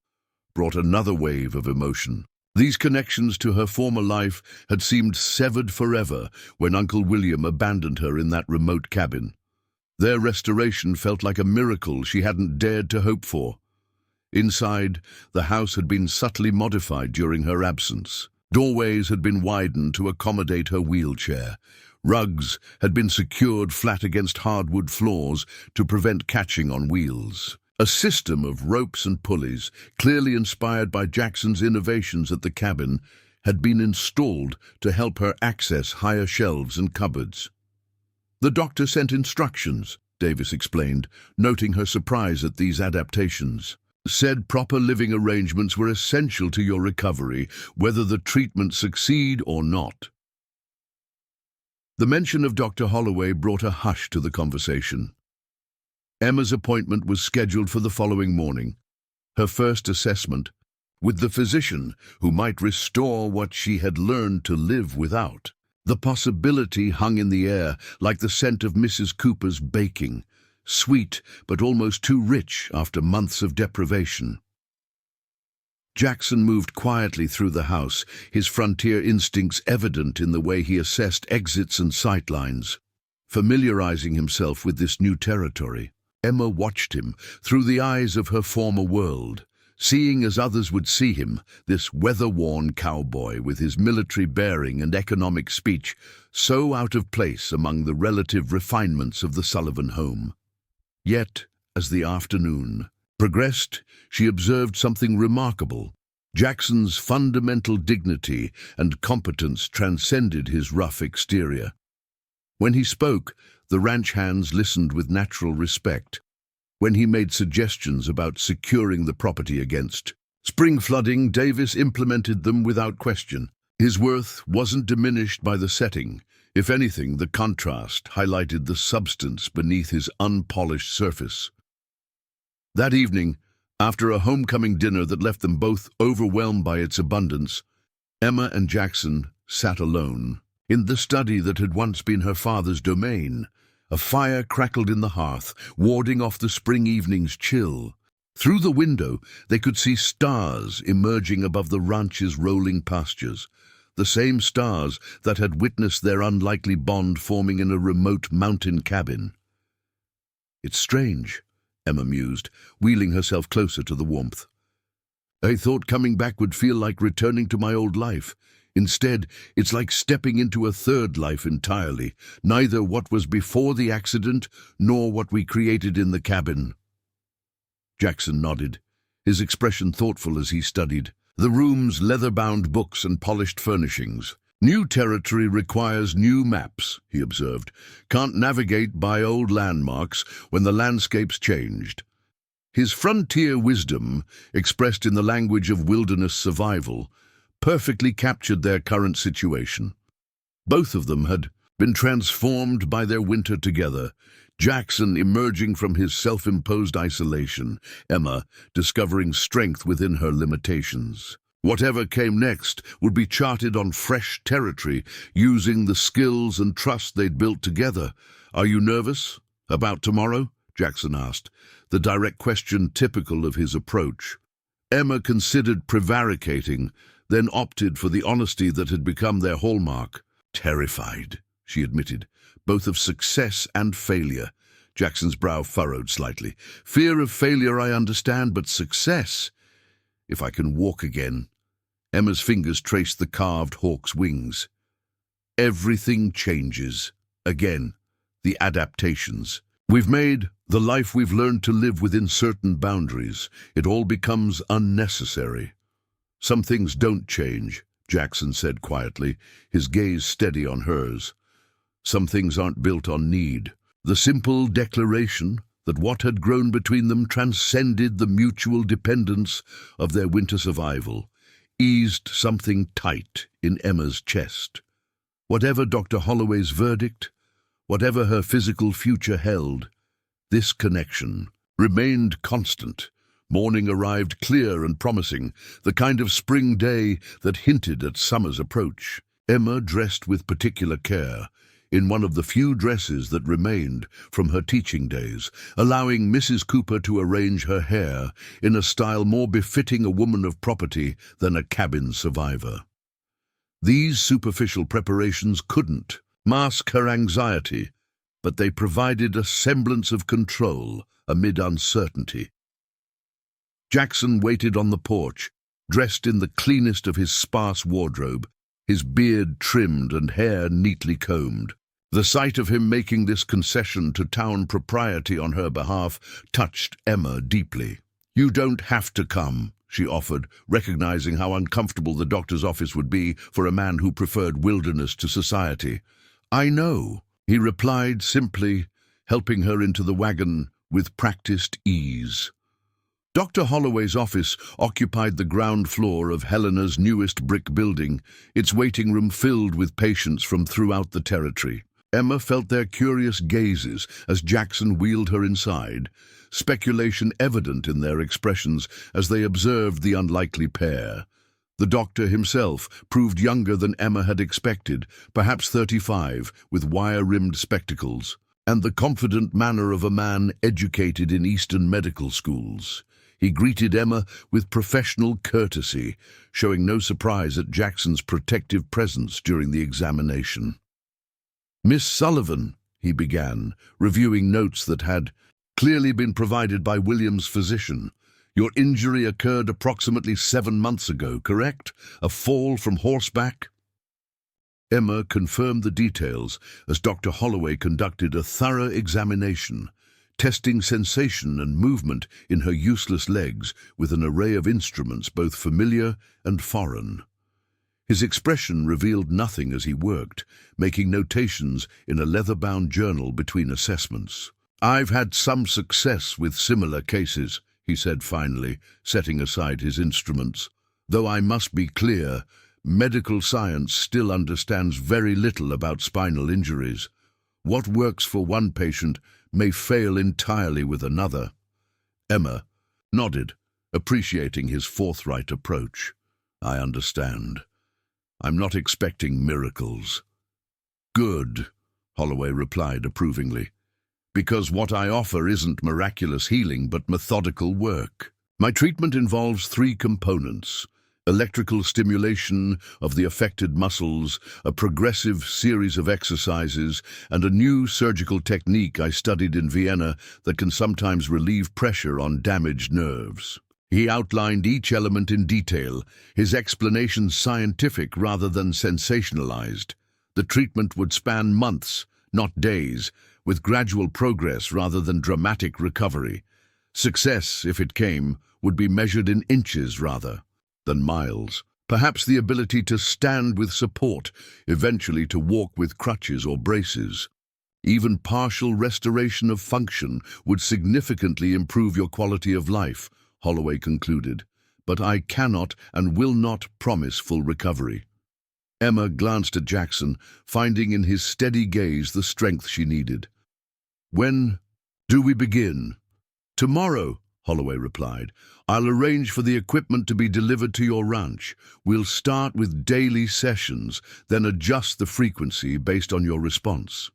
brought another wave of emotion. These connections to her former life had seemed severed forever when Uncle William abandoned her in that remote cabin. Their restoration felt like a miracle she hadn't dared to hope for. Inside, the house had been subtly modified during her absence. Doorways had been widened to accommodate her wheelchair. Rugs had been secured flat against hardwood floors to prevent catching on wheels. A system of ropes and pulleys, clearly inspired by Jackson's innovations at the cabin, had been installed to help her access higher shelves and cupboards. "The doctor sent instructions," Davis explained, noting her surprise at these adaptations. "Said proper living arrangements were essential to your recovery, whether the treatment succeed or not." The mention of Dr. Holloway brought a hush to the conversation. Emma's appointment was scheduled for the following morning, her first assessment, with the physician who might restore what she had learned to live without. The possibility hung in the air like the scent of Mrs. Cooper's baking, sweet but almost too rich after months of deprivation. Jackson moved quietly through the house, his frontier instincts evident in the way he assessed exits and sightlines. Familiarizing himself with this new territory, Emma watched him through the eyes of her former world, seeing as others would see him, this weather-worn cowboy with his military bearing and economic speech, so out of place among the relative refinements of the Sullivan home. Yet, as the afternoon progressed, she observed something remarkable. Jackson's fundamental dignity and competence transcended his rough exterior. When he spoke, the ranch hands listened with natural respect. When he made suggestions about securing the property against spring flooding, Davis implemented them without question. His worth wasn't diminished by the setting. If anything, the contrast highlighted the substance beneath his unpolished surface. That evening, after a homecoming dinner that left them both overwhelmed by its abundance, Emma and Jackson sat alone. In the study that had once been her father's domain, a fire crackled in the hearth, warding off the spring evening's chill. Through the window, they could see stars emerging above the ranch's rolling pastures. the same stars that had witnessed their unlikely bond forming in a remote mountain cabin. "It's strange," Emma mused, wheeling herself closer to the warmth. "I thought coming back would feel like returning to my old life. Instead, it's like stepping into a third life entirely, neither what was before the accident nor what we created in the cabin." Jackson nodded, his expression thoughtful as he studied the room's leather-bound books and polished furnishings. "New territory requires new maps," he observed. "Can't navigate by old landmarks when the landscape's changed." His frontier wisdom, expressed in the language of wilderness survival, perfectly captured their current situation. Both of them had been transformed by their winter together, Jackson emerging from his self-imposed isolation, Emma discovering strength within her limitations. Whatever came next would be charted on fresh territory, using the skills and trust they'd built together. "Are you nervous about tomorrow?" Jackson asked, the direct question typical of his approach. Emma considered prevaricating, then opted for the honesty that had become their hallmark. "Terrified," she admitted, "both of success and failure." Jackson's brow furrowed slightly. "Fear of failure I understand, but success? If I can walk again." Emma's fingers traced the carved hawk's wings. "Everything changes. Again, the adaptations. We've made the life we've learned to live within certain boundaries. It all becomes unnecessary." "Some things don't change," Jackson said quietly, his gaze steady on hers. "Some things aren't built on need." The simple declaration that what had grown between them transcended the mutual dependence of their winter survival eased something tight in Emma's chest. Whatever Dr. Holloway's verdict, whatever her physical future held, this connection remained constant. Morning arrived clear and promising, the kind of spring day that hinted at summer's approach. Emma dressed with particular care, in one of the few dresses that remained from her teaching days, allowing Mrs. Cooper to arrange her hair in a style more befitting a woman of property than a cabin survivor. These superficial preparations couldn't mask her anxiety, but they provided a semblance of control amid uncertainty. Jackson waited on the porch, dressed in the cleanest of his sparse wardrobe, his beard trimmed and hair neatly combed. The sight of him making this concession to town propriety on her behalf touched Emma deeply. "You don't have to come," she offered, recognizing how uncomfortable the doctor's office would be for a man who preferred wilderness to society. "I know," he replied simply, helping her into the wagon with practiced ease. Dr. Holloway's office occupied the ground floor of Helena's newest brick building, its waiting room filled with patients from throughout the territory. Emma felt their curious gazes as Jackson wheeled her inside, speculation evident in their expressions as they observed the unlikely pair. The doctor himself proved younger than Emma had expected, perhaps 35, with wire-rimmed spectacles, and the confident manner of a man educated in Eastern medical schools. He greeted Emma with professional courtesy, showing no surprise at Jackson's protective presence during the examination. "Miss Sullivan," he began, reviewing notes that had clearly been provided by William's physician. "Your injury occurred approximately 7 months ago, correct? A fall from horseback?" Emma confirmed the details as Dr. Holloway conducted a thorough examination, testing sensation and movement in her useless legs with an array of instruments both familiar and foreign. His expression revealed nothing as he worked, making notations in a leather-bound journal between assessments. "I've had some success with similar cases," he said finally, setting aside his instruments. "Though I must be clear, medical science still understands very little about spinal injuries. What works for one patient may fail entirely with another." Emma nodded, appreciating his forthright approach. "I understand. I'm not expecting miracles." "Good," Holloway replied approvingly, "because what I offer isn't miraculous healing but methodical work. My treatment involves 3 components: electrical stimulation of the affected muscles, a progressive series of exercises, and a new surgical technique I studied in Vienna that can sometimes relieve pressure on damaged nerves. He outlined each element in detail, his explanations scientific rather than sensationalized. The treatment would span months, not days, with gradual progress rather than dramatic recovery. Success, if it came, would be measured in inches rather than miles. Perhaps the ability to stand with support, eventually to walk with crutches or braces. Even partial restoration of function would significantly improve your quality of life, Holloway concluded. But I cannot and will not promise full recovery. Emma glanced at Jackson, finding in his steady gaze the strength she needed. When do we begin? Tomorrow, Holloway replied. I'll arrange for the equipment to be delivered to your ranch. We'll start with daily sessions, then adjust the frequency based on your response.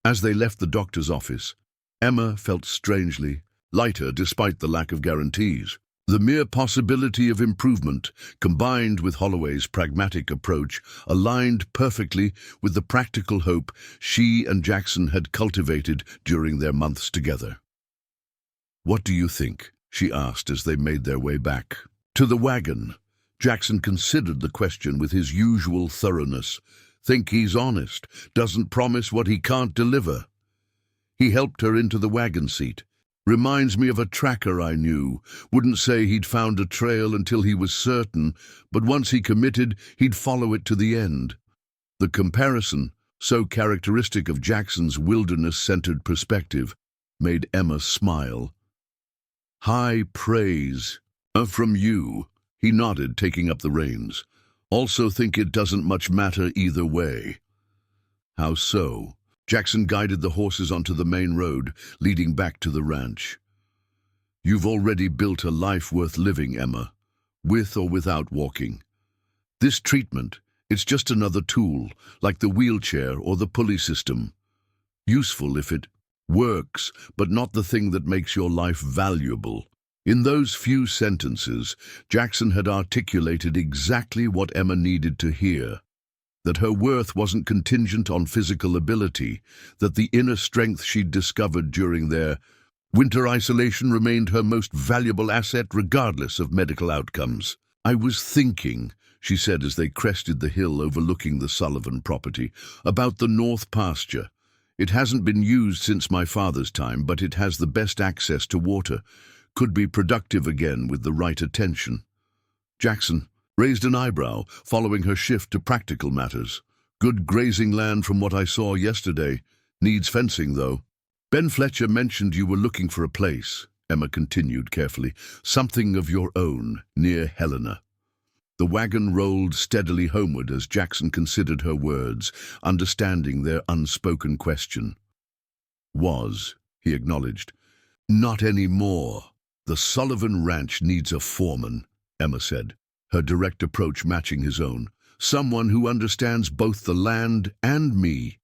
As they left the doctor's office, Emma felt strangely lighter despite the lack of guarantees. The mere possibility of improvement, combined with Holloway's pragmatic approach, aligned perfectly with the practical hope she and Jackson had cultivated during their months together. "What do you think?" she asked as they made their way back to the wagon. Jackson considered the question with his usual thoroughness. "Think he's honest, doesn't promise what he can't deliver." He helped her into the wagon seat. "Reminds me of a tracker I knew. Wouldn't say he'd found a trail until he was certain, but once he committed, he'd follow it to the end." The comparison, so characteristic of Jackson's wilderness-centered perspective, made Emma smile. "High praise from you," he nodded, taking up the reins. "Also think it doesn't much matter either way." "How so?" Jackson guided the horses onto the main road, leading back to the ranch. "You've already built a life worth living, Emma, with or without walking. This treatment, it's just another tool, like the wheelchair or the pulley system. Useful if it works, but not the thing that makes your life valuable." In those few sentences, Jackson had articulated exactly what Emma needed to hear. That her worth wasn't contingent on physical ability, that the inner strength she'd discovered during their winter isolation remained her most valuable asset regardless of medical outcomes. "I was thinking," she said as they crested the hill overlooking the Sullivan property, "about the north pasture. It hasn't been used since my father's time, but it has the best access to water. Could be productive again with the right attention." Jackson raised an eyebrow, following her shift to practical matters. "Good grazing land from what I saw yesterday. Needs fencing, though." "Ben Fletcher mentioned you were looking for a place," Emma continued carefully. "Something of your own, near Helena." The wagon rolled steadily homeward as Jackson considered her words, understanding their unspoken question. He acknowledged. "Not anymore. The Sullivan Ranch needs a foreman," Emma said, her direct approach matching his own. "Someone who understands both the land and me.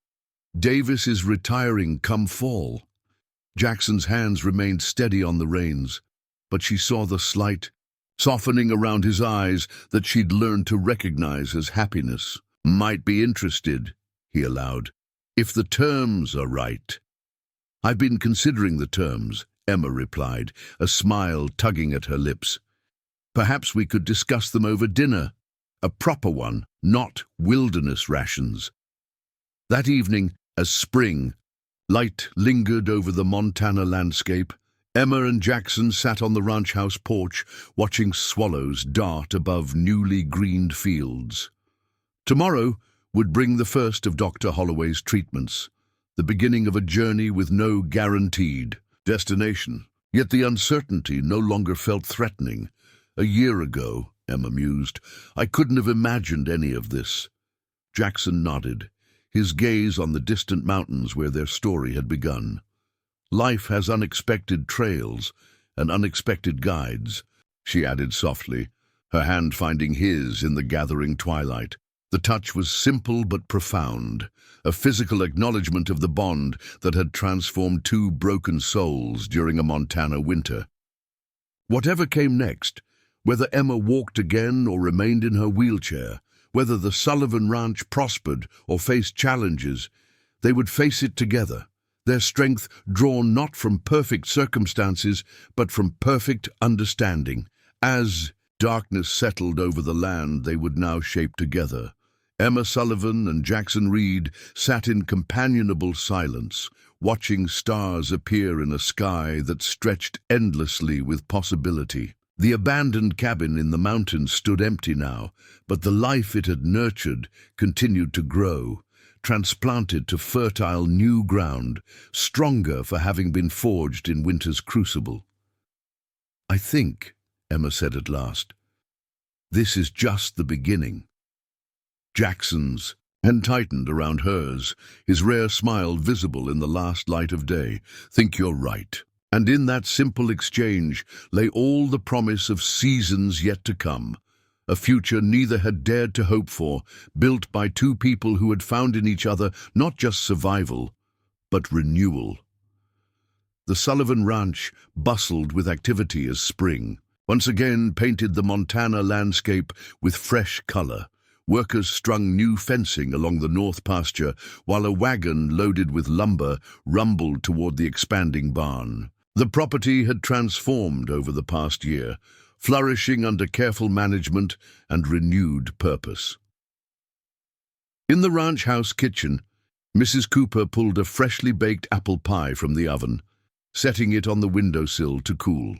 Davis is retiring come fall." Jackson's hands remained steady on the reins, but she saw the slight softening around his eyes that she'd learned to recognize as happiness. "Might be interested," he allowed, "if the terms are right." "I've been considering the terms," Emma replied, a smile tugging at her lips. "Perhaps we could discuss them over dinner. A proper one, not wilderness rations." That evening, as spring light lingered over the Montana landscape, Emma and Jackson sat on the ranch house porch, watching swallows dart above newly greened fields. Tomorrow would bring the first of Dr. Holloway's treatments, the beginning of a journey with no guaranteed destination. Yet the uncertainty no longer felt threatening. "A year ago," Emma mused, "I couldn't have imagined any of this." Jackson nodded, his gaze on the distant mountains where their story had begun. "Life has unexpected trails and unexpected guides," she added softly, her hand finding his in the gathering twilight. The touch was simple but profound, a physical acknowledgement of the bond that had transformed two broken souls during a Montana winter. Whatever came next Whether Emma walked again or remained in her wheelchair, whether the Sullivan Ranch prospered or faced challenges, they would face it together, their strength drawn not from perfect circumstances, but from perfect understanding. As darkness settled over the land they would now shape together, Emma Sullivan and Jackson Reed sat in companionable silence, watching stars appear in a sky that stretched endlessly with possibility. The abandoned cabin in the mountains stood empty now, but the life it had nurtured continued to grow, transplanted to fertile new ground, stronger for having been forged in winter's crucible. "I think," Emma said at last, "this is just the beginning." Jackson's hand tightened around hers, his rare smile visible in the last light of day. "Think you're right." And in that simple exchange lay all the promise of seasons yet to come, a future neither had dared to hope for, built by two people who had found in each other not just survival, but renewal. The Sullivan Ranch bustled with activity as spring once again painted the Montana landscape with fresh color. Workers strung new fencing along the north pasture, while a wagon loaded with lumber rumbled toward the expanding barn. The property had transformed over the past year, flourishing under careful management and renewed purpose. In the ranch house kitchen, Mrs. Cooper pulled a freshly baked apple pie from the oven, setting it on the windowsill to cool.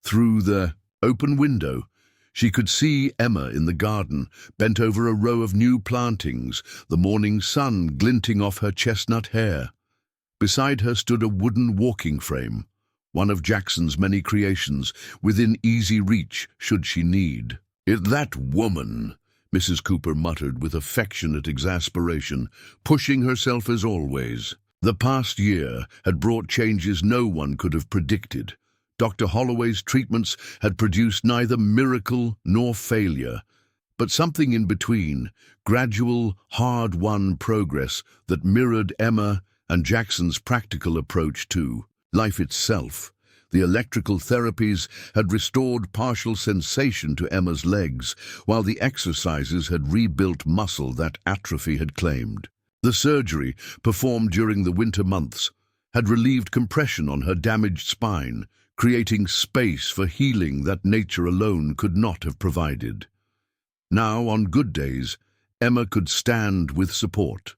Through the open window, she could see Emma in the garden, bent over a row of new plantings, the morning sun glinting off her chestnut hair. Beside her stood a wooden walking frame, one of Jackson's many creations, within easy reach should she need. "That woman," Mrs. Cooper muttered with affectionate exasperation, pushing herself as always. The past year had brought changes no one could have predicted. Dr. Holloway's treatments had produced neither miracle nor failure, but something in between, gradual, hard-won progress that mirrored Emma and Jackson's practical approach to life itself. The electrical therapies had restored partial sensation to Emma's legs, while the exercises had rebuilt muscle that atrophy had claimed. The surgery, performed during the winter months, had relieved compression on her damaged spine, creating space for healing that nature alone could not have provided. Now, on good days, Emma could stand with support.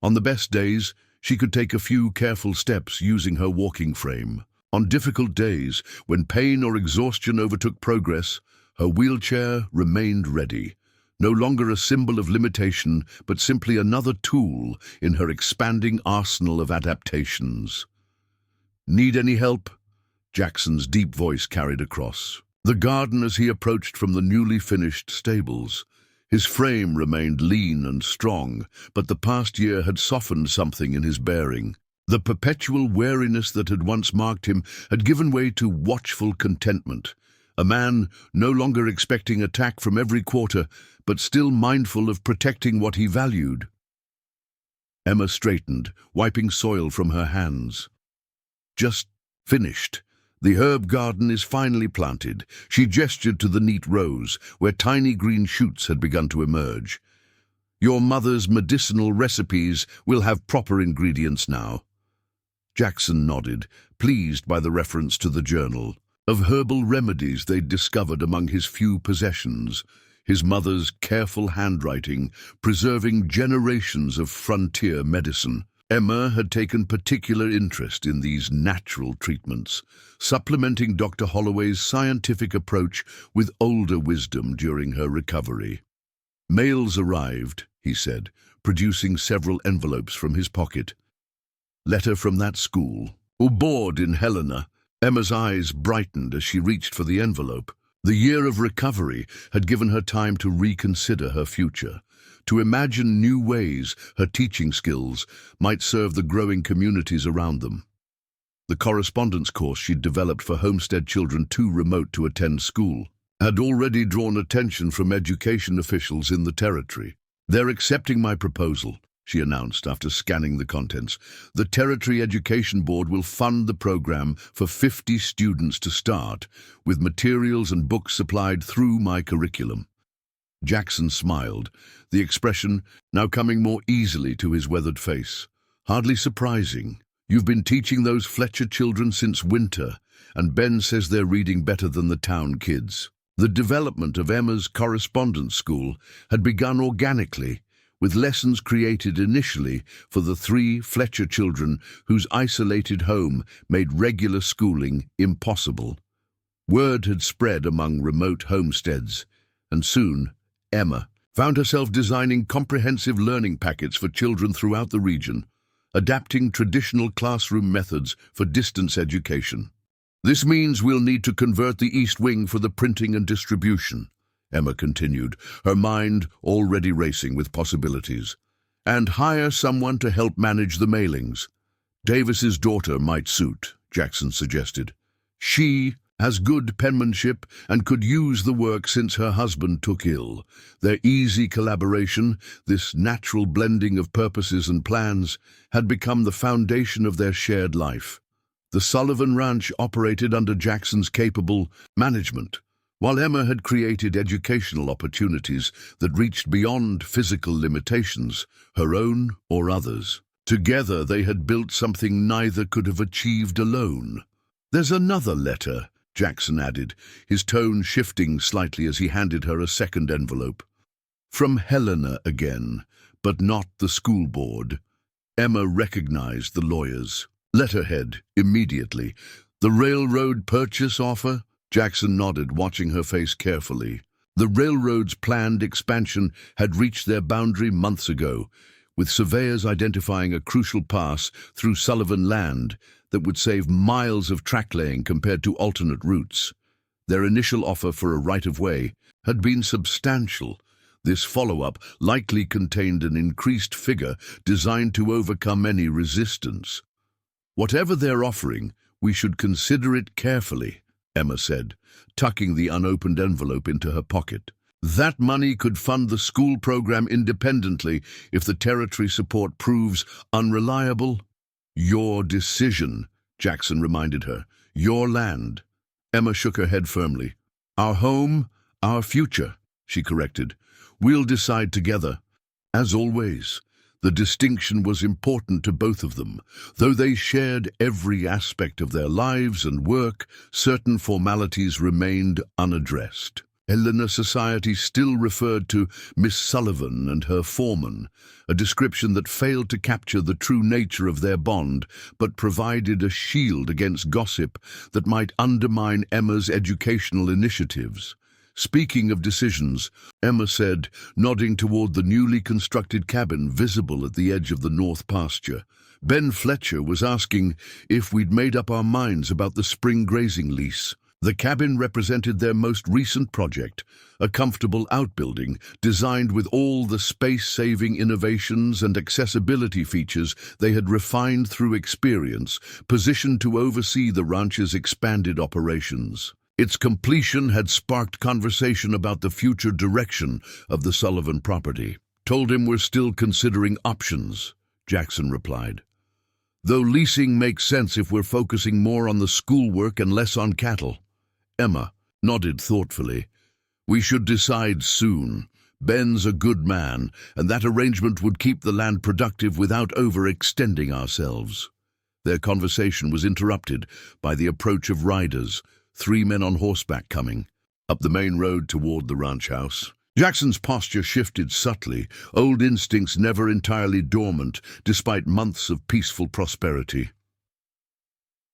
On the best days, she could take a few careful steps using her walking frame. On difficult days, when pain or exhaustion overtook progress, her wheelchair remained ready, no longer a symbol of limitation, but simply another tool in her expanding arsenal of adaptations. "Need any help?" Jackson's deep voice carried across the garden as he approached from the newly finished stables. His frame remained lean and strong, but the past year had softened something in his bearing. The perpetual wariness that had once marked him had given way to watchful contentment, a man no longer expecting attack from every quarter, but still mindful of protecting what he valued. Emma straightened, wiping soil from her hands. "Just finished. The herb garden is finally planted." She gestured to the neat rows, where tiny green shoots had begun to emerge. "Your mother's medicinal recipes will have proper ingredients now." Jackson nodded, pleased by the reference to the journal of herbal remedies they'd discovered among his few possessions, his mother's careful handwriting preserving generations of frontier medicine. Emma had taken particular interest in these natural treatments, supplementing Dr. Holloway's scientific approach with older wisdom during her recovery. "Mails arrived," he said, producing several envelopes from his pocket. "Letter from that school." Bored in Helena, Emma's eyes brightened as she reached for the envelope. The year of recovery had given her time to reconsider her future, to imagine new ways her teaching skills might serve the growing communities around them. The correspondence course she'd developed for homestead children too remote to attend school had already drawn attention from education officials in the territory. "They're accepting my proposal," she announced after scanning the contents. The Territory Education Board will fund the program for 50 students to start, with materials and books supplied through my curriculum. Jackson smiled, the expression now coming more easily to his weathered face. Hardly surprising. You've been teaching those Fletcher children since winter, and Ben says they're reading better than the town kids. The development of Emma's correspondence school had begun organically, with lessons created initially for the 3 Fletcher children whose isolated home made regular schooling impossible. Word had spread among remote homesteads, and soon Emma found herself designing comprehensive learning packets for children throughout the region, adapting traditional classroom methods for distance education. This means we'll need to convert the East Wing for the printing and distribution, Emma continued, her mind already racing with possibilities. And hire someone to help manage the mailings. Davis's daughter might suit, Jackson suggested. She has good penmanship and could use the work since her husband took ill. Their easy collaboration, this natural blending of purposes and plans, had become the foundation of their shared life. The Sullivan Ranch operated under Jackson's capable management, while Emma had created educational opportunities that reached beyond physical limitations, her own or others. Together they had built something neither could have achieved alone. There's another letter, Jackson added, his tone shifting slightly as he handed her a second envelope. From Helena again, but not the school board. Emma recognized the lawyer's letterhead immediately. The railroad purchase offer? Jackson nodded, watching her face carefully. The railroad's planned expansion had reached their boundary months ago, with surveyors identifying a crucial pass through Sullivan land that would save miles of track laying compared to alternate routes. Their initial offer for a right-of-way had been substantial. This follow-up likely contained an increased figure designed to overcome any resistance. Whatever they're offering, we should consider it carefully, Emma said, tucking the unopened envelope into her pocket. That money could fund the school program independently if the territory support proves unreliable. Your decision, Jackson reminded her. Your land. Emma shook her head firmly. Our home, our future, she corrected. We'll decide together. As always, the distinction was important to both of them. Though they shared every aspect of their lives and work, certain formalities remained unaddressed. Helena society still referred to Miss Sullivan and her foreman, a description that failed to capture the true nature of their bond, but provided a shield against gossip that might undermine Emma's educational initiatives. Speaking of decisions, Emma said, nodding toward the newly constructed cabin visible at the edge of the north pasture. Ben Fletcher was asking if we'd made up our minds about the spring grazing lease. The cabin represented their most recent project, a comfortable outbuilding designed with all the space-saving innovations and accessibility features they had refined through experience, positioned to oversee the ranch's expanded operations. Its completion had sparked conversation about the future direction of the Sullivan property. Told him we're still considering options, Jackson replied. Though leasing makes sense if we're focusing more on the schoolwork and less on cattle. Emma nodded thoughtfully. We should decide soon. Ben's a good man, and that arrangement would keep the land productive without overextending ourselves. Their conversation was interrupted by the approach of riders, 3 men on horseback coming up the main road toward the ranch house. Jackson's posture shifted subtly, old instincts never entirely dormant despite months of peaceful prosperity.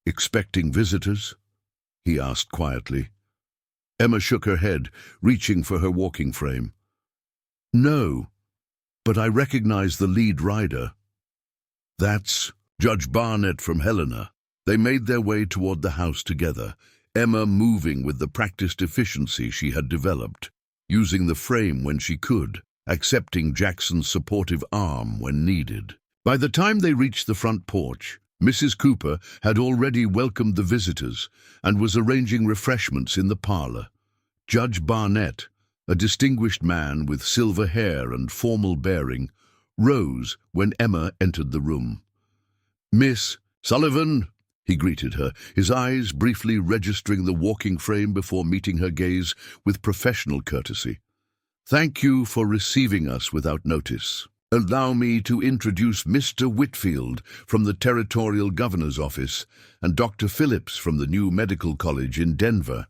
Expecting visitors? He asked quietly. Emma shook her head, reaching for her walking frame. No, but I recognize the lead rider. That's Judge Barnett from Helena. They made their way toward the house together, Emma moving with the practiced efficiency she had developed, using the frame when she could, accepting Jackson's supportive arm when needed. By the time they reached the front porch, Mrs. Cooper had already welcomed the visitors and was arranging refreshments in the parlor. Judge Barnett, a distinguished man with silver hair and formal bearing, rose when Emma entered the room. "Miss Sullivan," he greeted her, his eyes briefly registering the walking frame before meeting her gaze with professional courtesy. "Thank you for receiving us without notice. Allow me to introduce Mr. Whitfield from the Territorial Governor's Office and Dr. Phillips from the new medical college in Denver."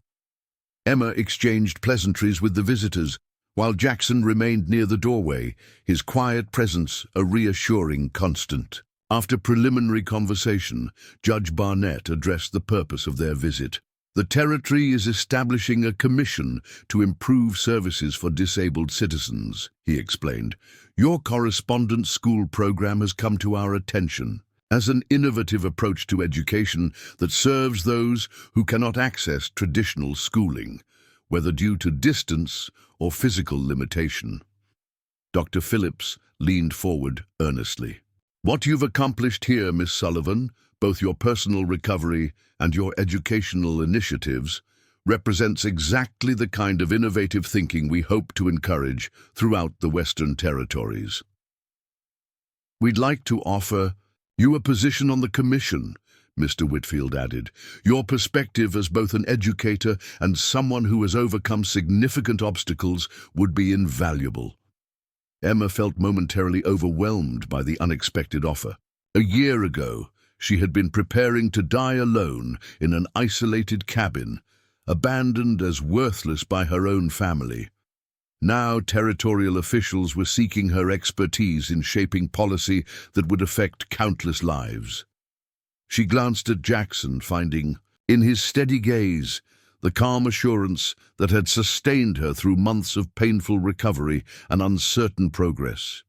Emma exchanged pleasantries with the visitors, while Jackson remained near the doorway, his quiet presence a reassuring constant. After preliminary conversation, Judge Barnett addressed the purpose of their visit. "The Territory is establishing a commission to improve services for disabled citizens," he explained. "Your correspondence school program has come to our attention as an innovative approach to education that serves those who cannot access traditional schooling, whether due to distance or physical limitation." Dr. Phillips leaned forward earnestly. "What you've accomplished here, Miss Sullivan, both your personal recovery and your educational initiatives, represents exactly the kind of innovative thinking we hope to encourage throughout the Western Territories. We'd like to offer you a position on the commission," Mr. Whitfield added. "Your perspective as both an educator and someone who has overcome significant obstacles would be invaluable." Emma felt momentarily overwhelmed by the unexpected offer. A year ago, she had been preparing to die alone in an isolated cabin, abandoned as worthless by her own family. Now territorial officials were seeking her expertise in shaping policy that would affect countless lives. She glanced at Jackson, finding, in his steady gaze, the calm assurance that had sustained her through months of painful recovery and uncertain progress.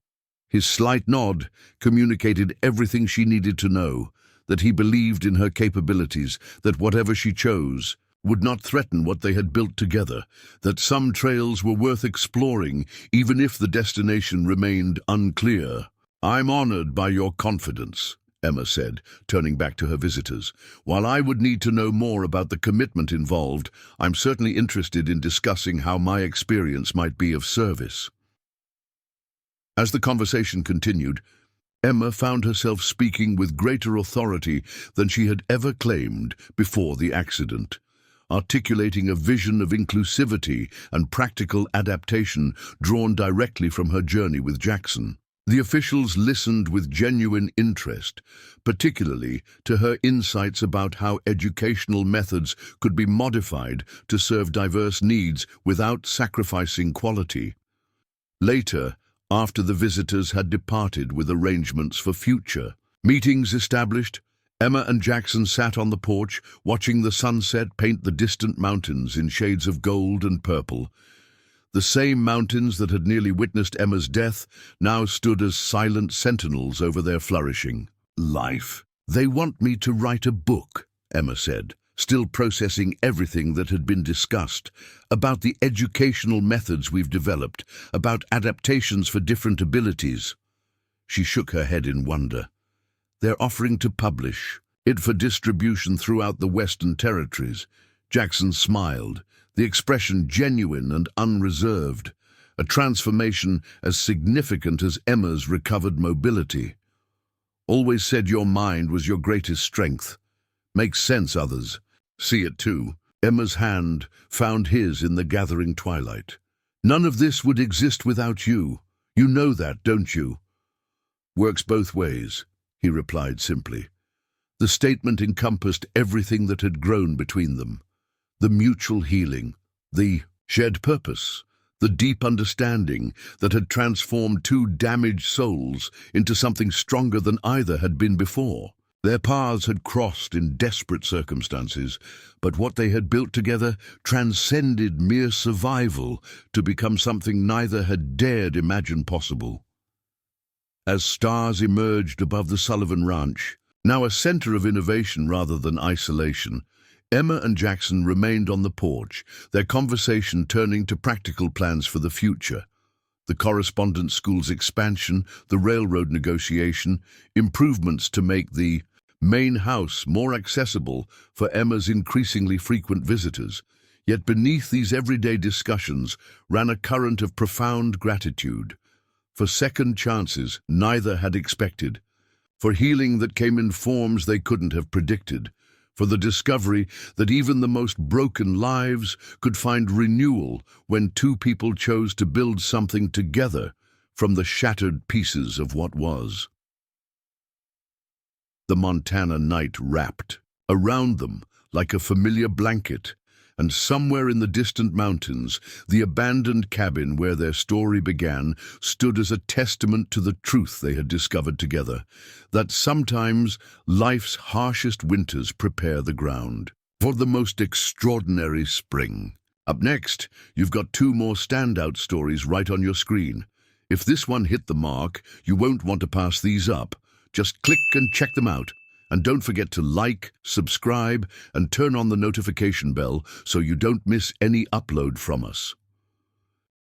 His slight nod communicated everything she needed to know, that he believed in her capabilities, that whatever she chose would not threaten what they had built together, that some trails were worth exploring even if the destination remained unclear. "I'm honored by your confidence," Emma said, turning back to her visitors. "While I would need to know more about the commitment involved, I'm certainly interested in discussing how my experience might be of service." As the conversation continued, Emma found herself speaking with greater authority than she had ever claimed before the accident, articulating a vision of inclusivity and practical adaptation drawn directly from her journey with Jackson. The officials listened with genuine interest, particularly to her insights about how educational methods could be modified to serve diverse needs without sacrificing quality. Later, after the visitors had departed with arrangements for future meetings established, Emma and Jackson sat on the porch, watching the sunset paint the distant mountains in shades of gold and purple. The same mountains that had nearly witnessed Emma's death now stood as silent sentinels over their flourishing life. "They want me to write a book," Emma said, still processing everything that had been discussed, "about the educational methods we've developed, about adaptations for different abilities." She shook her head in wonder. "They're offering to publish it for distribution throughout the Western Territories." Jackson smiled, the expression genuine and unreserved, a transformation as significant as Emma's recovered mobility. "Always said your mind was your greatest strength. Makes sense others see it too." Emma's hand found his in the gathering twilight. "None of this would exist without you. You know that, don't you?" "Works both ways," he replied simply. The statement encompassed everything that had grown between them. The mutual healing, the shared purpose, the deep understanding that had transformed two damaged souls into something stronger than either had been before. Their paths had crossed in desperate circumstances, but what they had built together transcended mere survival to become something neither had dared imagine possible. As stars emerged above the Sullivan Ranch, now a center of innovation rather than isolation, Emma and Jackson remained on the porch, their conversation turning to practical plans for the future. The correspondence school's expansion, the railroad negotiation, improvements to make the main house more accessible for Emma's increasingly frequent visitors. Yet beneath these everyday discussions ran a current of profound gratitude. for second chances neither had expected, for healing that came in forms they couldn't have predicted, for the discovery that even the most broken lives could find renewal when two people chose to build something together from the shattered pieces of what was. The Montana night wrapped around them like a familiar blanket, and somewhere in the distant mountains, the abandoned cabin where their story began stood as a testament to the truth they had discovered together, that sometimes life's harshest winters prepare the ground for the most extraordinary spring. Up next, you've got two more standout stories right on your screen. If this one hit the mark, you won't want to pass these up. Just click and check them out. And don't forget to like, subscribe, and turn on the notification bell so you don't miss any upload from us.